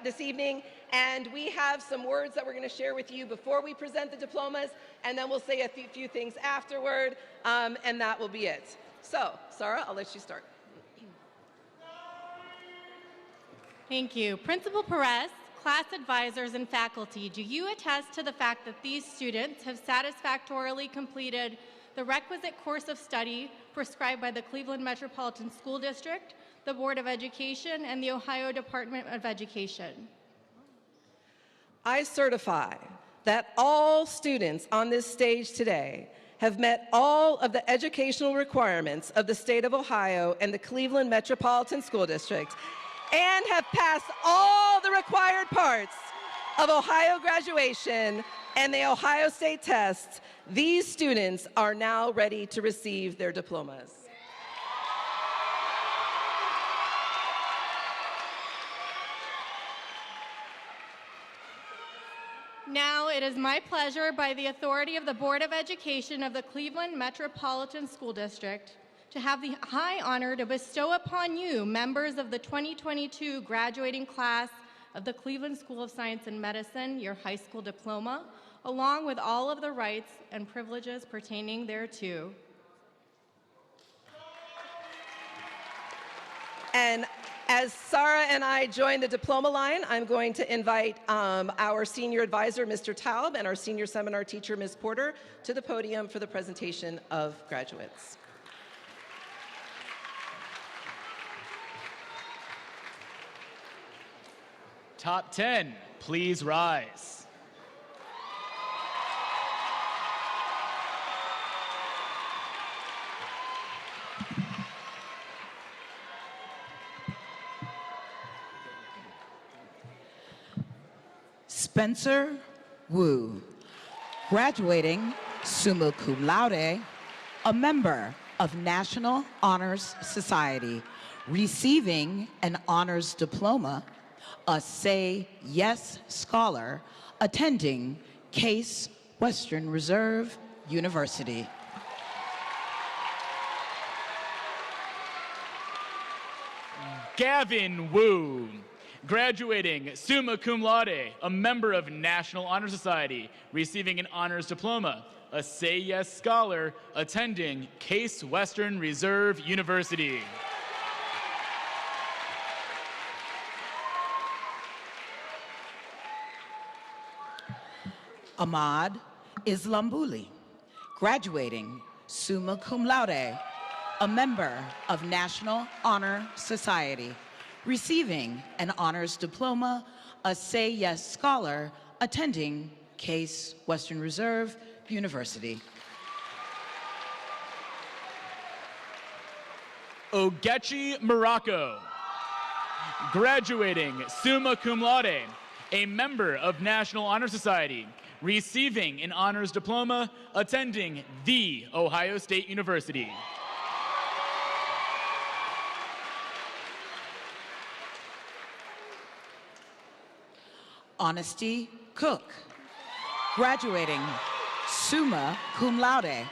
this evening, and we have some words that we're going to share with you before we present the diplomas, and then we'll say a few things afterward, and that will be it. So, Sarah, I'll let you start. Thank you. Principal Perez, class advisors, and faculty, do you attest to the fact that these students have satisfactorily completed the requisite course of study prescribed by the Cleveland Metropolitan School District, the Board of Education, and the Ohio Department of Education? I certify that all students on this stage today have met all of the educational requirements of the state of Ohio and the Cleveland Metropolitan School District, and have passed all the required parts of Ohio graduation and the Ohio State test. These students are now ready to receive their diplomas. Now it is my pleasure, by the authority of the Board of Education of the Cleveland Metropolitan School District, to have the high honor to bestow upon you, members of the 2022 graduating class of the Cleveland School of Science and Medicine, your high school diploma, along with all of the rights and privileges pertaining thereto. And As Sarah and I join the diploma line, I'm going to invite our senior advisor, Mr. Taub, and our senior seminar teacher, Ms. Porter, to the podium for the presentation of graduates. Top 10, please rise. Spencer Wu, graduating summa cum laude, a member of National Honors Society, receiving an honors diploma, a Say Yes Scholar, attending Case Western Reserve University. Gavin Wu, graduating summa cum laude, a member of National Honor Society, receiving an honors diploma, a Say Yes Scholar, attending Case Western Reserve University. Ahmad Islambuli, graduating summa cum laude, a member of National Honor Society, receiving an honors diploma, a Say Yes Scholar, attending Case Western Reserve University. Ogechi Morocco, graduating summa cum laude, a member of National Honor Society, receiving an honors diploma, attending The Ohio State University. Honesty Cook, graduating summa cum laude,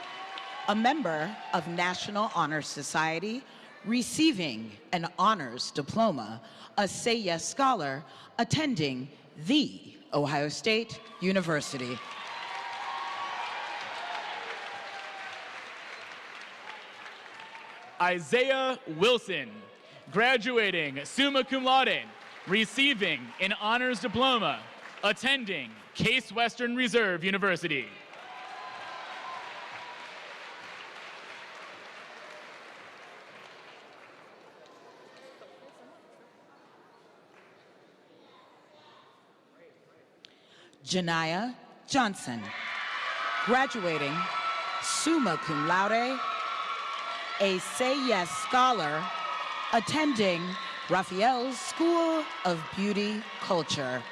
a member of National Honor Society, receiving an honors diploma, a Say Yes Scholar, attending The Ohio State University. Isaiah Wilson, graduating summa cum laude, receiving an honors diploma, attending Case Western Reserve University. Janiyah Johnson, graduating summa cum laude, a Say Yes Scholar, attending Raphael's School of Beauty Culture.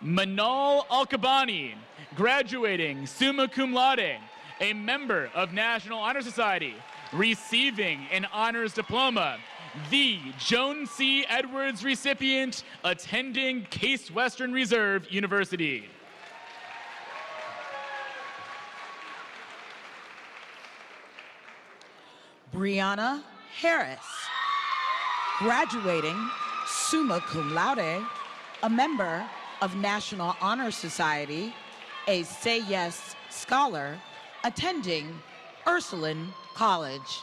Manal Alkabani, graduating summa cum laude, a member of National Honor Society, receiving an honors diploma, the Joan C. Edwards recipient, attending Case Western Reserve University. Brianna Harris, graduating summa cum laude, a member of National Honor Society, a Say Yes Scholar, attending Ursuline College.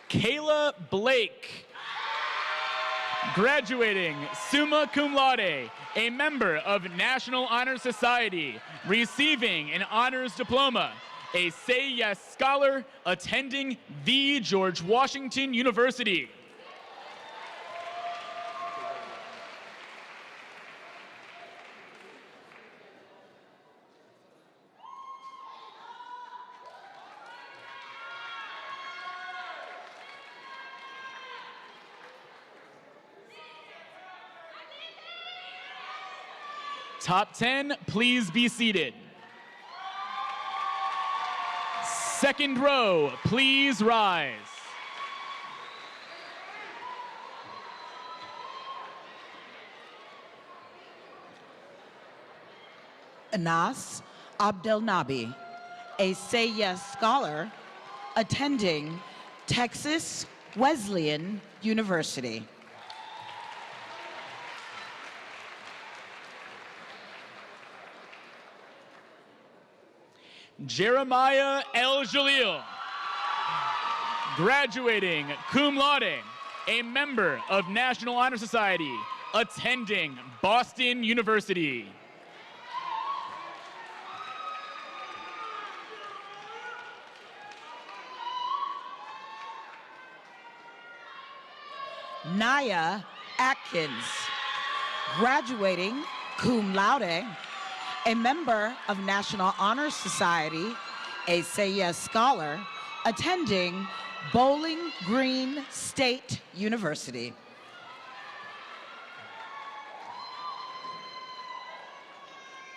Kayla Blake, graduating summa cum laude, a member of National Honor Society, receiving an honors diploma, a Say Yes Scholar, attending the George Washington University. Top 10, please be seated. Second row, please rise. Anas Abdelnabi, a Say Yes Scholar, attending Texas Wesleyan University. Jeremiah L. Jalil, graduating cum laude, a member of National Honor Society, attending Boston University. Naya Atkins, graduating cum laude, a member of National Honor Society, a Say Yes Scholar, attending Bowling Green State University.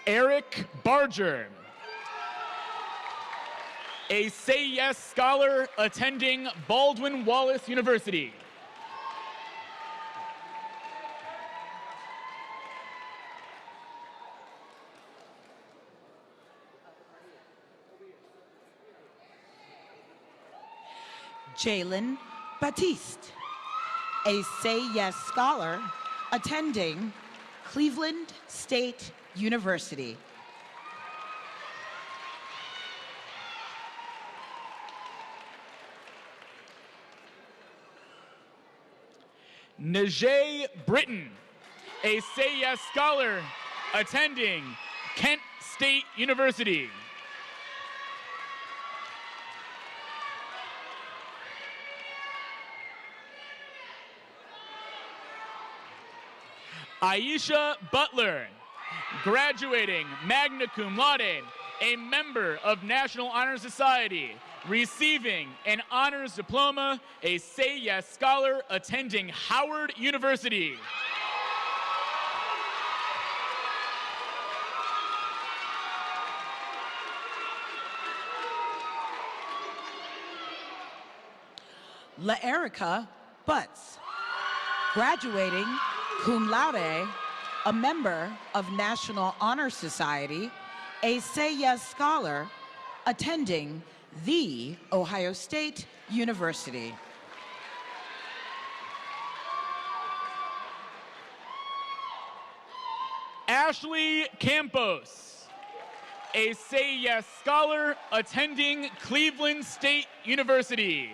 Eric Barger, a Say Yes Scholar, attending Baldwin Wallace University. Jalen Batiste, a Say Yes Scholar, attending Cleveland State University. Najee Britton, a Say Yes Scholar, attending Kent State University. Aisha Butler, graduating magna cum laude, a member of National Honor Society, receiving an honors diploma, a Say Yes Scholar, attending Howard University. LaErica Butts, graduating cum laude, a member of National Honor Society, a Say Yes Scholar, attending The Ohio State University. Ashley Campos, a Say Yes Scholar, attending Cleveland State University.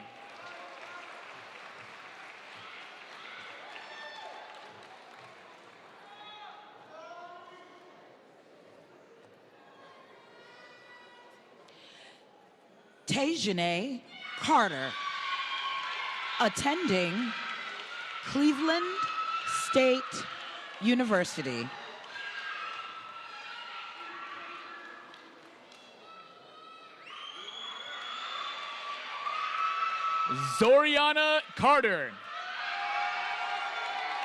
Tajane Carter, attending Cleveland State University. Zoriana Carter,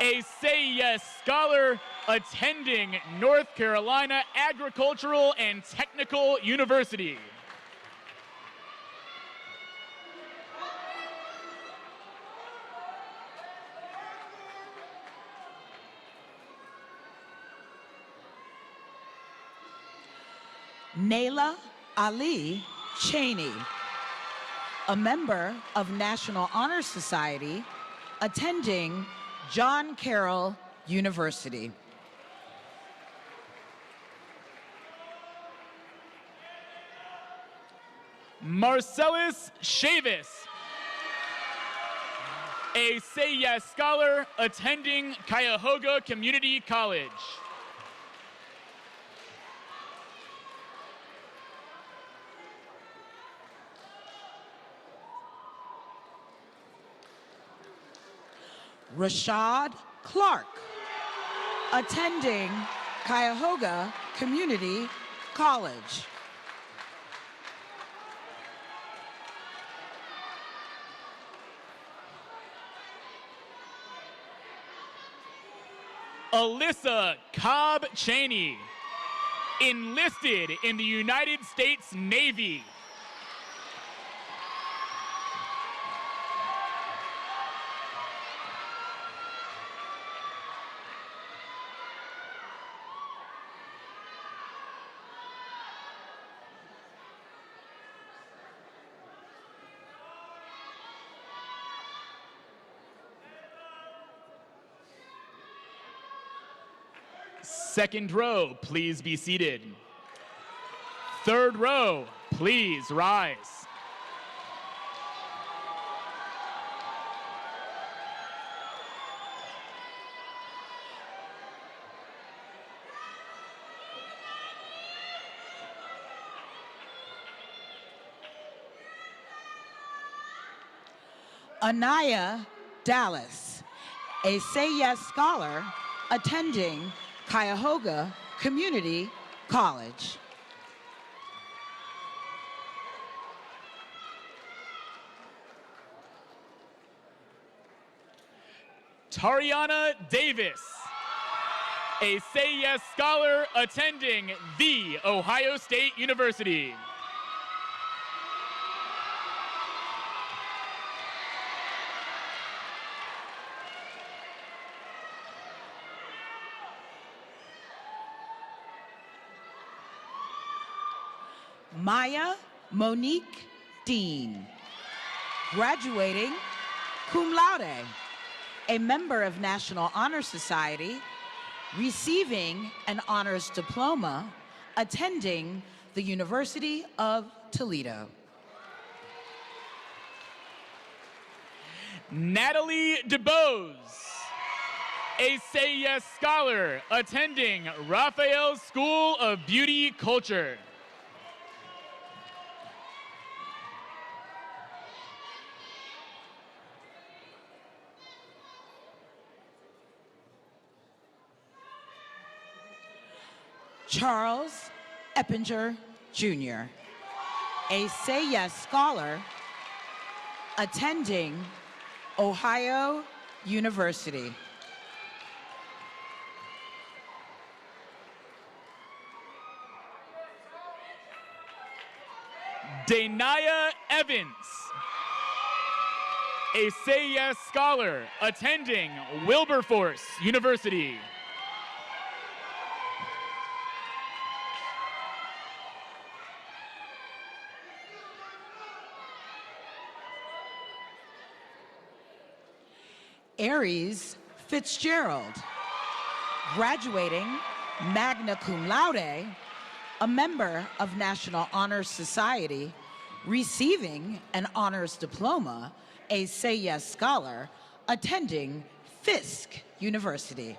a Say Yes Scholar, attending North Carolina Agricultural and Technical University. Nayla Ali Cheney, a member of National Honor Society, attending John Carroll University. Marcellus Chavis, a Say Yes Scholar, attending Cuyahoga Community College. Rashad Clark, attending Cuyahoga Community College. Alyssa Cobb Cheney, enlisted in the United States Navy. Second row, please be seated. Third row, please rise. Anaya Dallas, a Say Yes scholar attending Cuyahoga Community College. Tariana Davis, a Say Yes scholar attending The Ohio State University. Maya Monique Dean, graduating cum laude, a member of National Honor Society, receiving an honors diploma, attending the University of Toledo. Natalie DeBose, a Say Yes scholar attending Raphael School of Beauty Culture. Charles Eppinger, Jr., a Say Yes scholar attending Ohio University. Denaya Evans, a Say Yes scholar attending Wilberforce University. Aries Fitzgerald, graduating magna cum laude, a member of National Honor Society, receiving an honors diploma, a Say Yes scholar, attending Fisk University.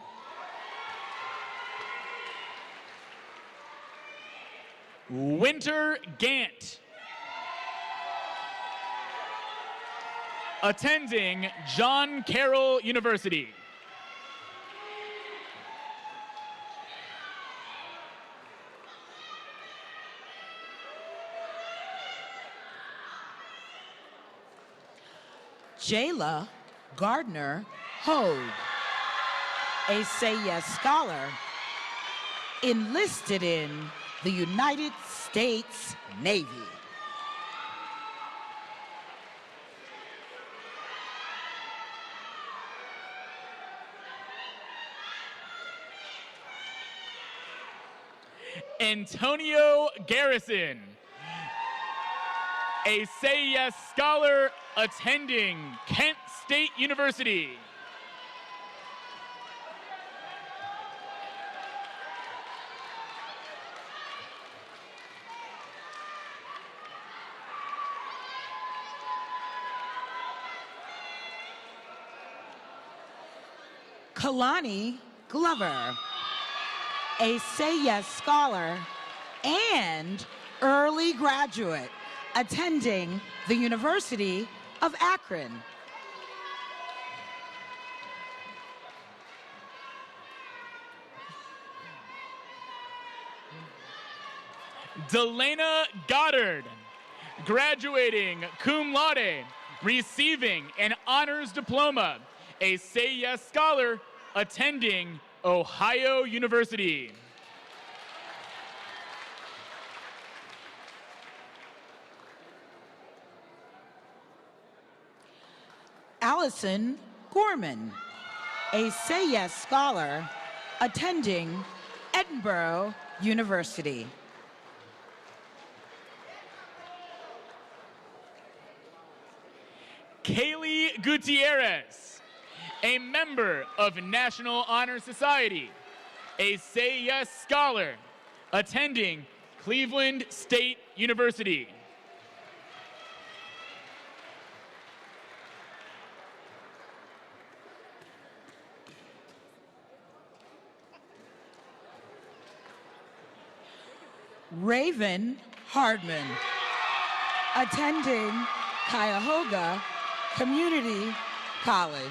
Winter Gant, attending John Carroll University. Jayla Gardner Hogue, a Say Yes scholar, enlisted in the United States Navy. Antonio Garrison, a Say Yes scholar attending Kent State University. Kalani Glover, a Say Yes scholar and early graduate attending the University of Akron. Delana Goddard, graduating cum laude, receiving an honors diploma, a Say Yes scholar attending Ohio University. Allison Gorman, a Say Yes scholar attending Edinburgh University. Kaylee Gutierrez, a member of National Honor Society, a Say Yes Scholar, attending Cleveland State University. Raven Hardman, attending Cuyahoga Community College.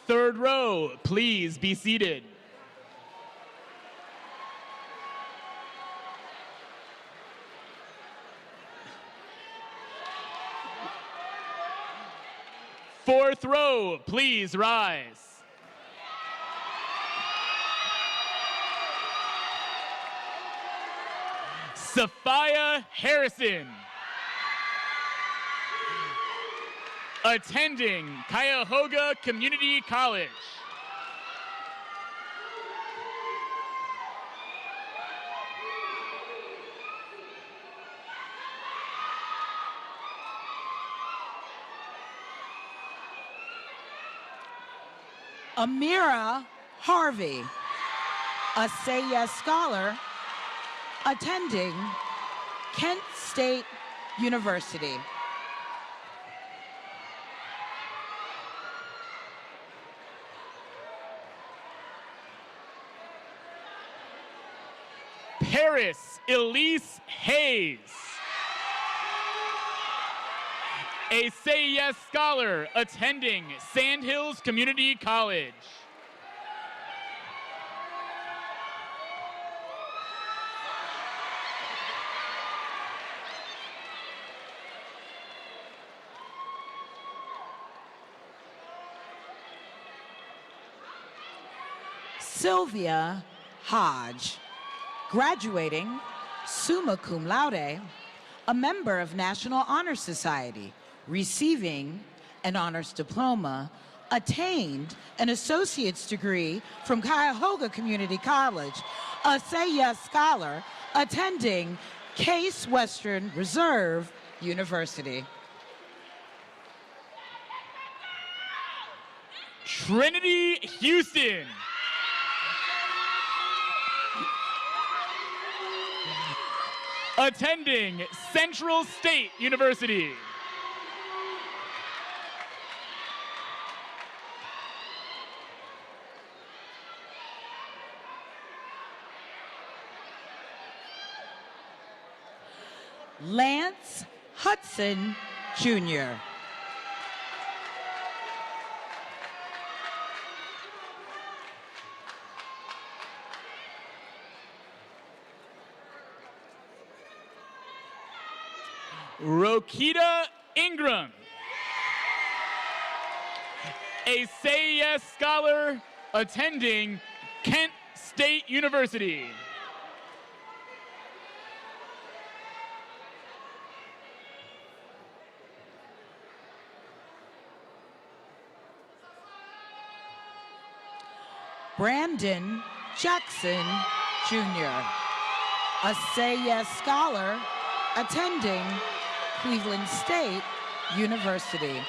Third row, please be seated. Fourth row, please rise. Sophia Harrison, attending Cuyahoga Community College. Amira Harvey, a Say Yes Scholar, attending Kent State University. Paris Elise Hayes, a Say Yes Scholar, attending Sandhills Community College. Sylvia Hodge, graduating summa cum laude, a member of National Honor Society, receiving an honors diploma, attained an associate's degree from Cuyahoga Community College, a Say Yes Scholar, attending Case Western Reserve University. Trinity Houston, attending Central State University. Lance Hudson, Jr. Rokita Ingram, a Say Yes Scholar, attending Kent State University. Brandon Jackson, Jr., a Say Yes Scholar, attending Cleveland State University.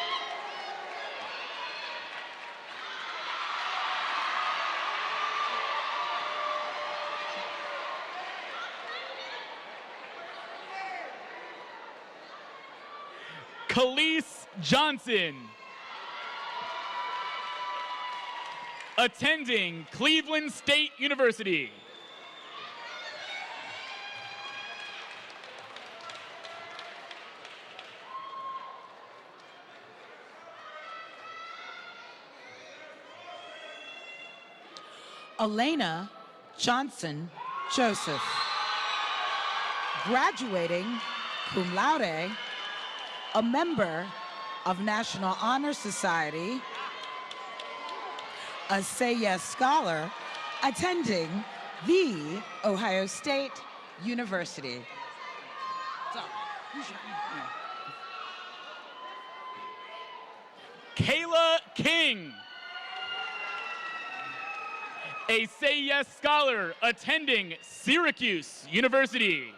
Khalees Johnson, attending Cleveland State University. Elena Johnson Joseph, graduating cum laude, a member of National Honor Society, a Say Yes Scholar, attending The Ohio State University. So, Kayla King, a Say Yes scholar attending Syracuse University.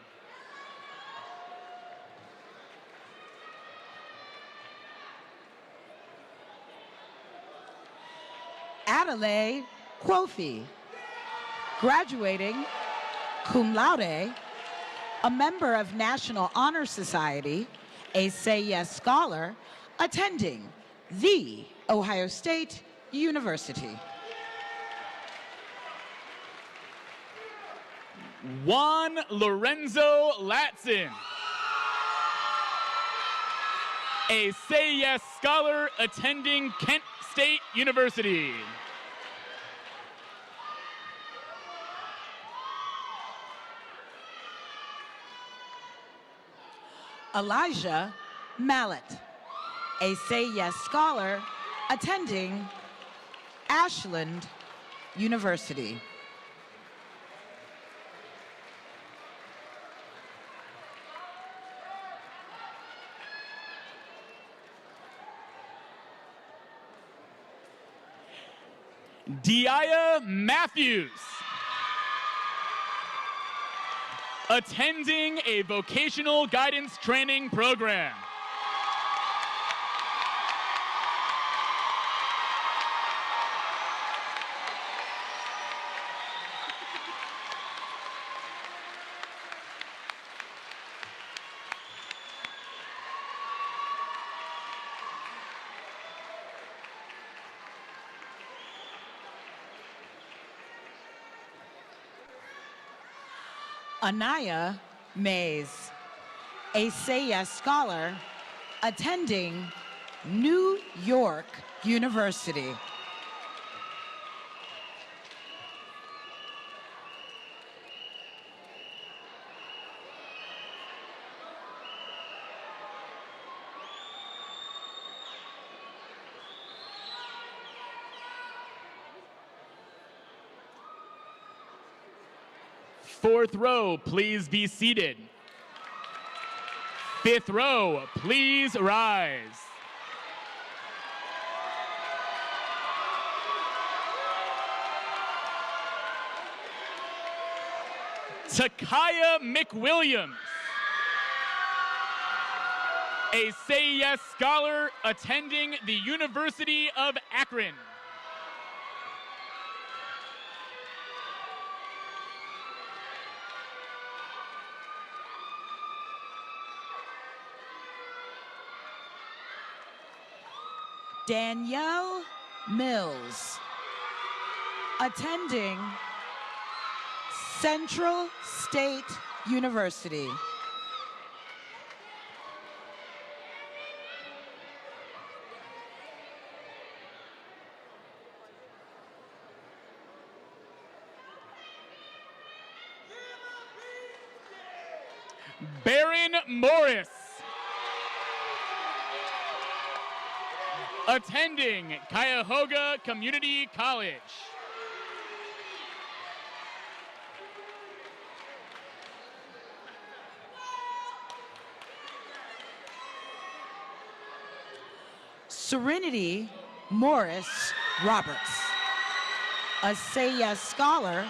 Adelaide Quofi, graduating cum laude, a member of National Honor Society, a Say Yes scholar, attending The Ohio State University. Juan Lorenzo Latson, a Say Yes scholar attending Kent State University. Elijah Mallet, a Say Yes scholar attending Ashland University. Diaya Matthews, attending a vocational guidance training program. Anaya Mays, a Say Yes scholar attending New York University. Fourth row, please be seated. Fifth row, please rise. Takaya McWilliams, a Say Yes scholar attending the University of Akron. Danielle Mills, attending Central State University. Baron Morris, attending Cuyahoga Community College. Serenity Morris Roberts, a Say Yes scholar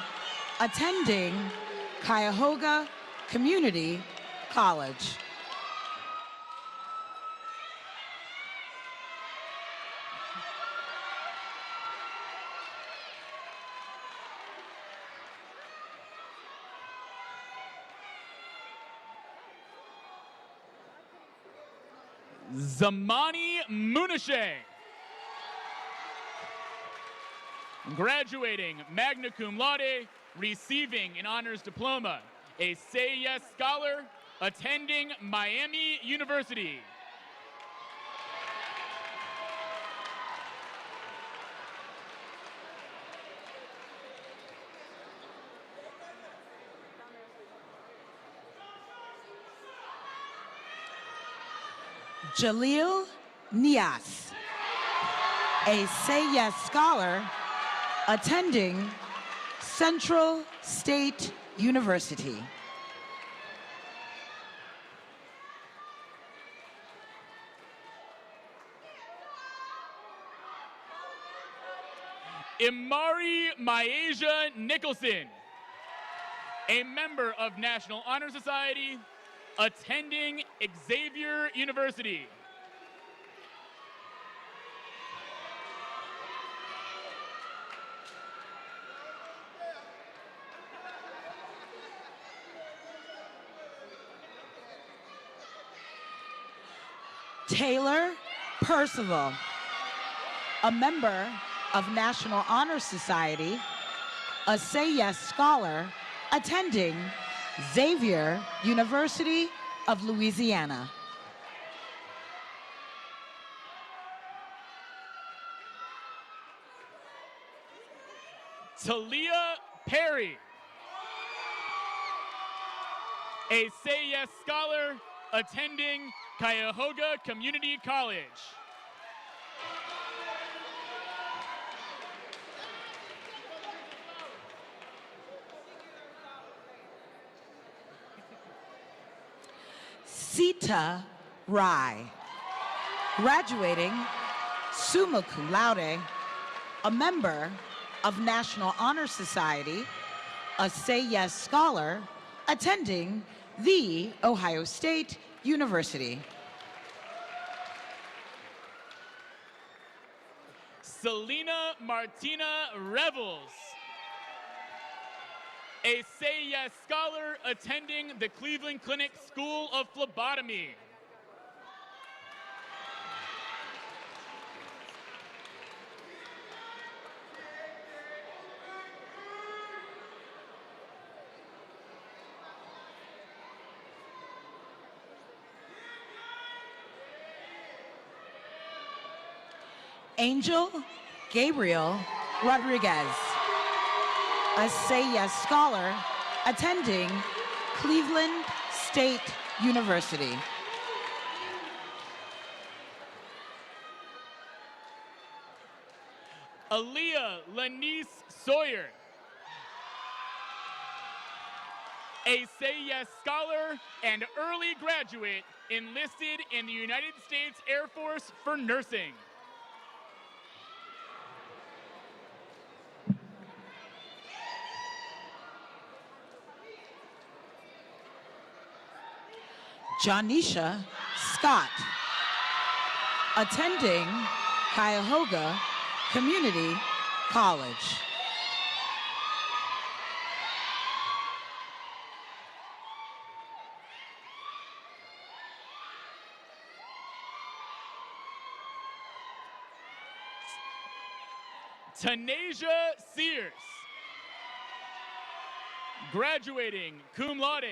attending Cuyahoga Community College. Zamani Munashe, graduating magna cum laude, receiving an honors diploma, a Say Yes scholar attending Miami University. Jaleel Nias, a Say Yes scholar attending Central State University. Imari Myasia Nicholson, a member of National Honor Society, attending Xavier University. Taylor Percival, a member of National Honor Society, a Say Yes Scholar, attending Xavier University of Louisiana. Talia Perry, a Say Yes Scholar, attending Cuyahoga Community College. Sita Rai, graduating summa cum laude, a member of National Honor Society, a Say Yes Scholar, attending The Ohio State University. Selena Martina Revels, a Say Yes Scholar, attending the Cleveland Clinic School of Phlebotomy. Angel Gabriel Rodriguez, a Say Yes Scholar, attending Cleveland State University. Aaliyah Lanice Sawyer, a Say Yes Scholar and early graduate, enlisted in the United States Air Force for nursing. Janisha Scott, attending Cuyahoga Community College. Tanasia Sears, graduating cum laude,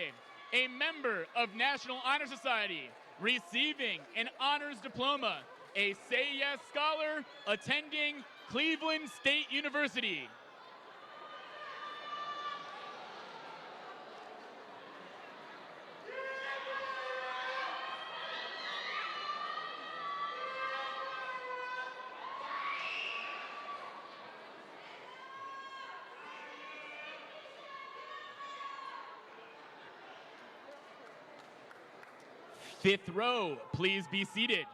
a member of National Honor Society, receiving an honors diploma, a Say Yes Scholar, attending Cleveland State University. Fifth row, please be seated.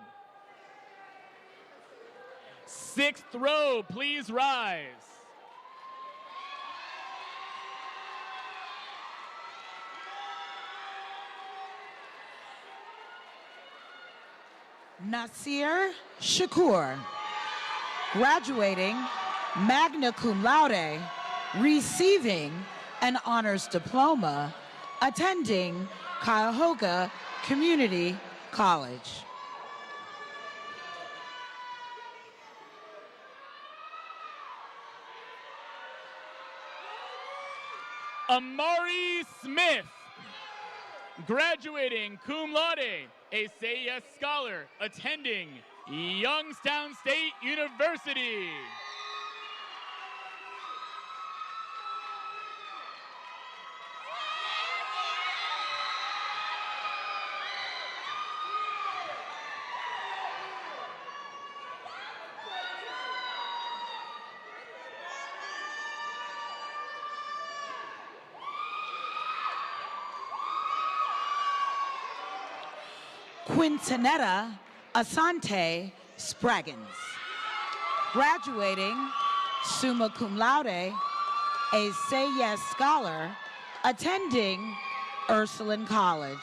Sixth row, please rise. Nasir Shakur, graduating magna cum laude, receiving an honors diploma, attending Cuyahoga Community College. Amari Smith, graduating cum laude, a Say Yes Scholar, attending Youngstown State University. Quintanetta Asante Spraggins, graduating summa cum laude, a Say Yes Scholar, attending Ursuline College.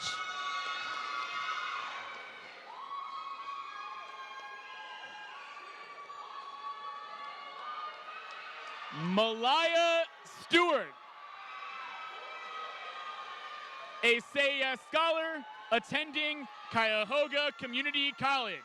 Malaya Stewart, a Say Yes Scholar, attending Cuyahoga Community College.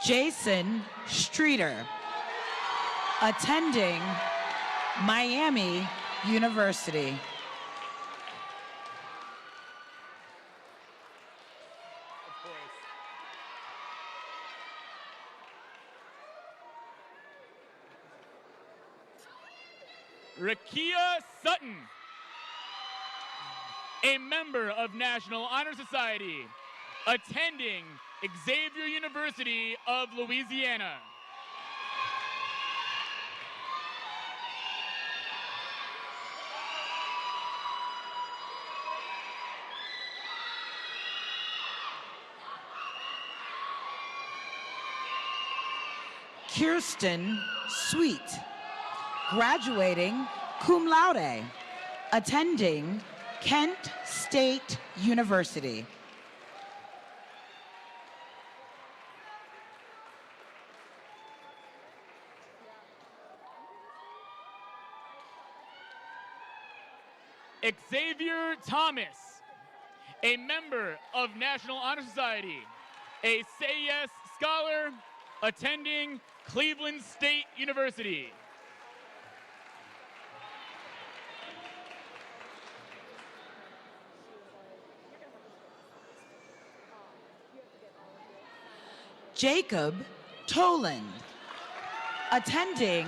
Jason Streeter, attending Miami University. Regalia Sutton, a member of National Honor Society, attending Xavier University of Louisiana. Kirsten Sweet, graduating cum laude, attending Kent State University. Xavier Thomas, a member of National Honor Society, a Say Yes Scholar, attending Cleveland State University. Jacob Toland, attending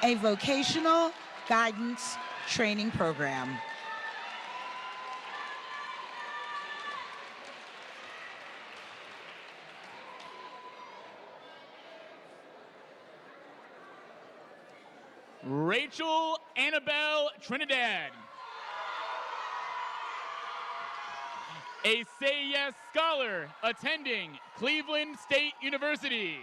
a vocational guidance training program. Rachel Annabelle Trinidad, a Say Yes Scholar, attending Cleveland State University.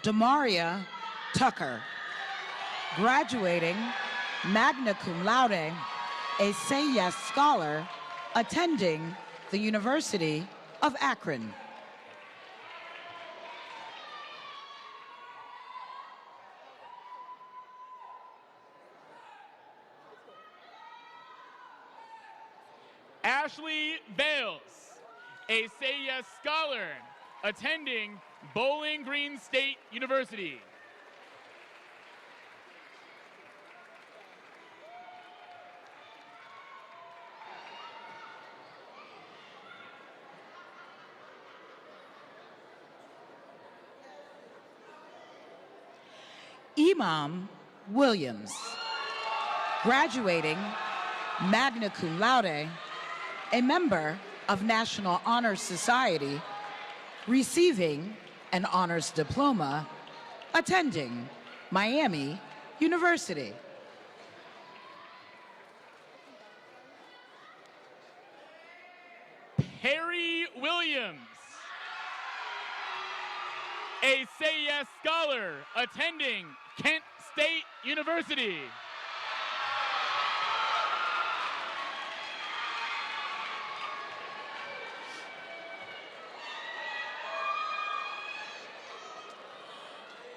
Demaria Tucker, graduating magna cum laude, a Say Yes Scholar, attending the University of Akron. Ashley Bales, a Say Yes Scholar, attending Bowling Green State University. Imam Williams, graduating magna cum laude, a member of National Honor Society, receiving an honors diploma, attending Miami University. Harry Williams, a Say Yes Scholar, attending Kent State University.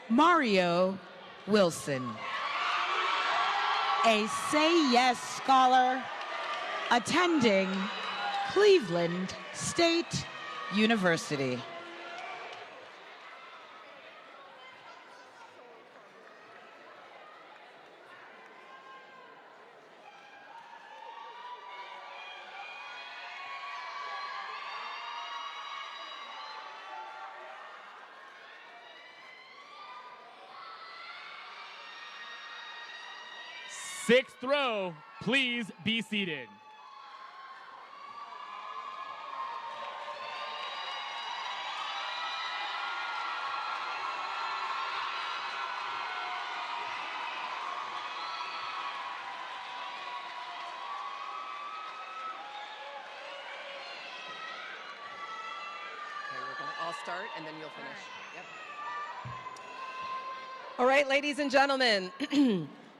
Mario Wilson, a Say Yes Scholar, attending Cleveland State University. Sixth row, please be seated. I'll start and then you'll finish. Yep. All right, ladies and gentlemen,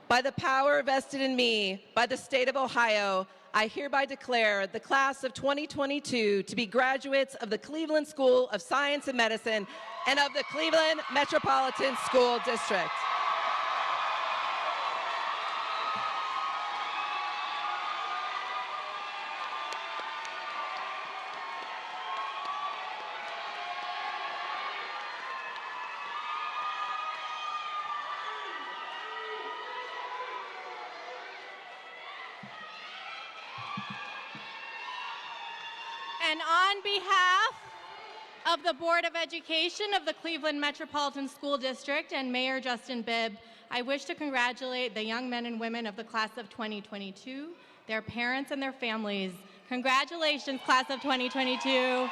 by the power vested in me by the state of Ohio, I hereby declare the class of 2022 to be graduates of the Cleveland School of Science and Medicine and of the Cleveland Metropolitan School District. And on behalf of the Board of Education of the Cleveland Metropolitan School District and Mayor Justin Bibb, I wish to congratulate the young men and women of the class of 2022, their parents and their families. Congratulations, class of 2022.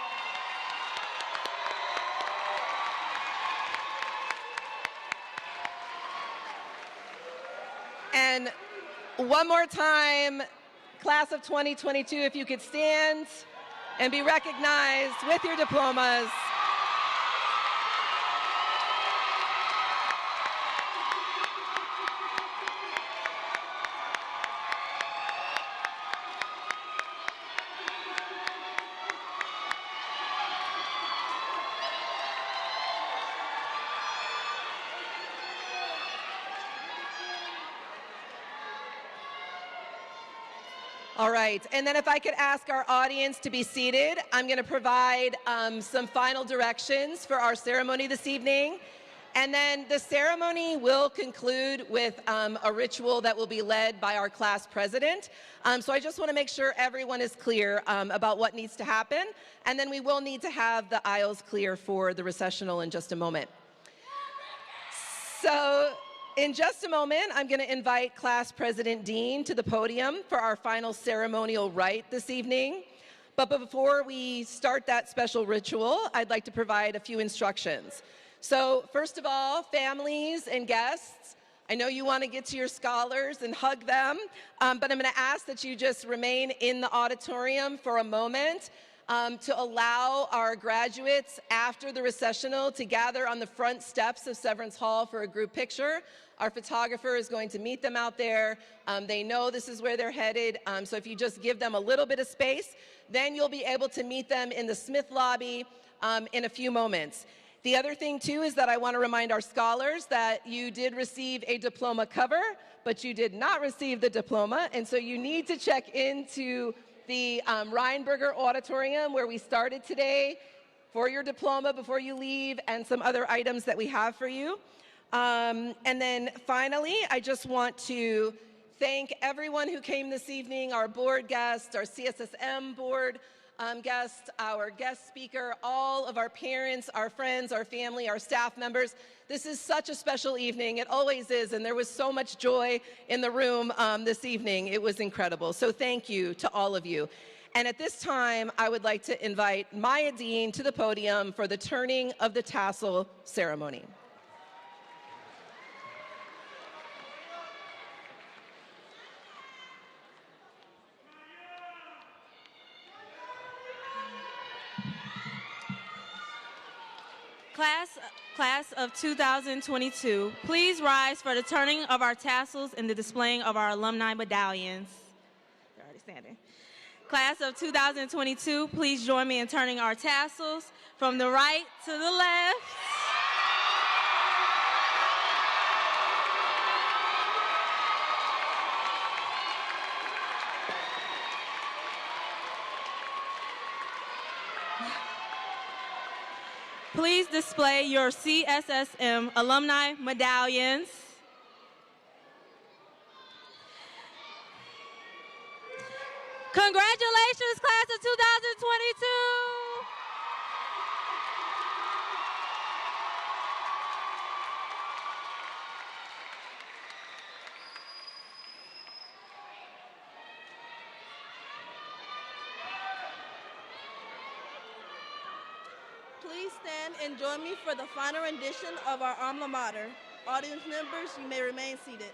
And one more time, class of 2022, if you could stand and be recognized with your diplomas. All right, and then if I could ask our audience to be seated, I'm going to provide some final directions for our ceremony this evening. And then the ceremony will conclude with a ritual that will be led by our class president. So I just want to make sure everyone is clear about what needs to happen. And then we will need to have the aisles clear for the recessional in just a moment. So in just a moment, I'm going to invite Class President Dean to the podium for our final ceremonial rite this evening. But before we start that special ritual, I'd like to provide a few instructions. So first of all, families and guests, I know you want to get to your scholars and hug them, but I'm going to ask that you just remain in the auditorium for a moment to allow our graduates after the recessional to gather on the front steps of Severance Hall for a group picture. Our photographer is going to meet them out there. They know this is where they're headed, so if you just give them a little bit of space, then you'll be able to meet them in the Smith lobby in a few moments. The other thing, too, is that I want to remind our scholars that you did receive a diploma cover, but you did not receive the diploma, and so you need to check into the Reinberger Auditorium where we started today for your diploma before you leave and some other items that we have for you. And then finally, I just want to thank everyone who came this evening, our board guests, our CSSM board guests, our guest speaker, all of our parents, our friends, our family, our staff members. This is such a special evening. It always is, and there was so much joy in the room this evening. It was incredible. So thank you to all of you. And at this time, I would like to invite Maya Dean to the podium for the turning of the tassel ceremony. Class of 2022, please rise for the turning of our tassels and the displaying of our alumni medallions. They're already standing. Class of 2022, please join me in turning our tassels from the right to the left. Please display your CSSM alumni medallions. Congratulations, class of 2022. please stand and join me for the final rendition of our alma mater. Audience members, you may remain seated.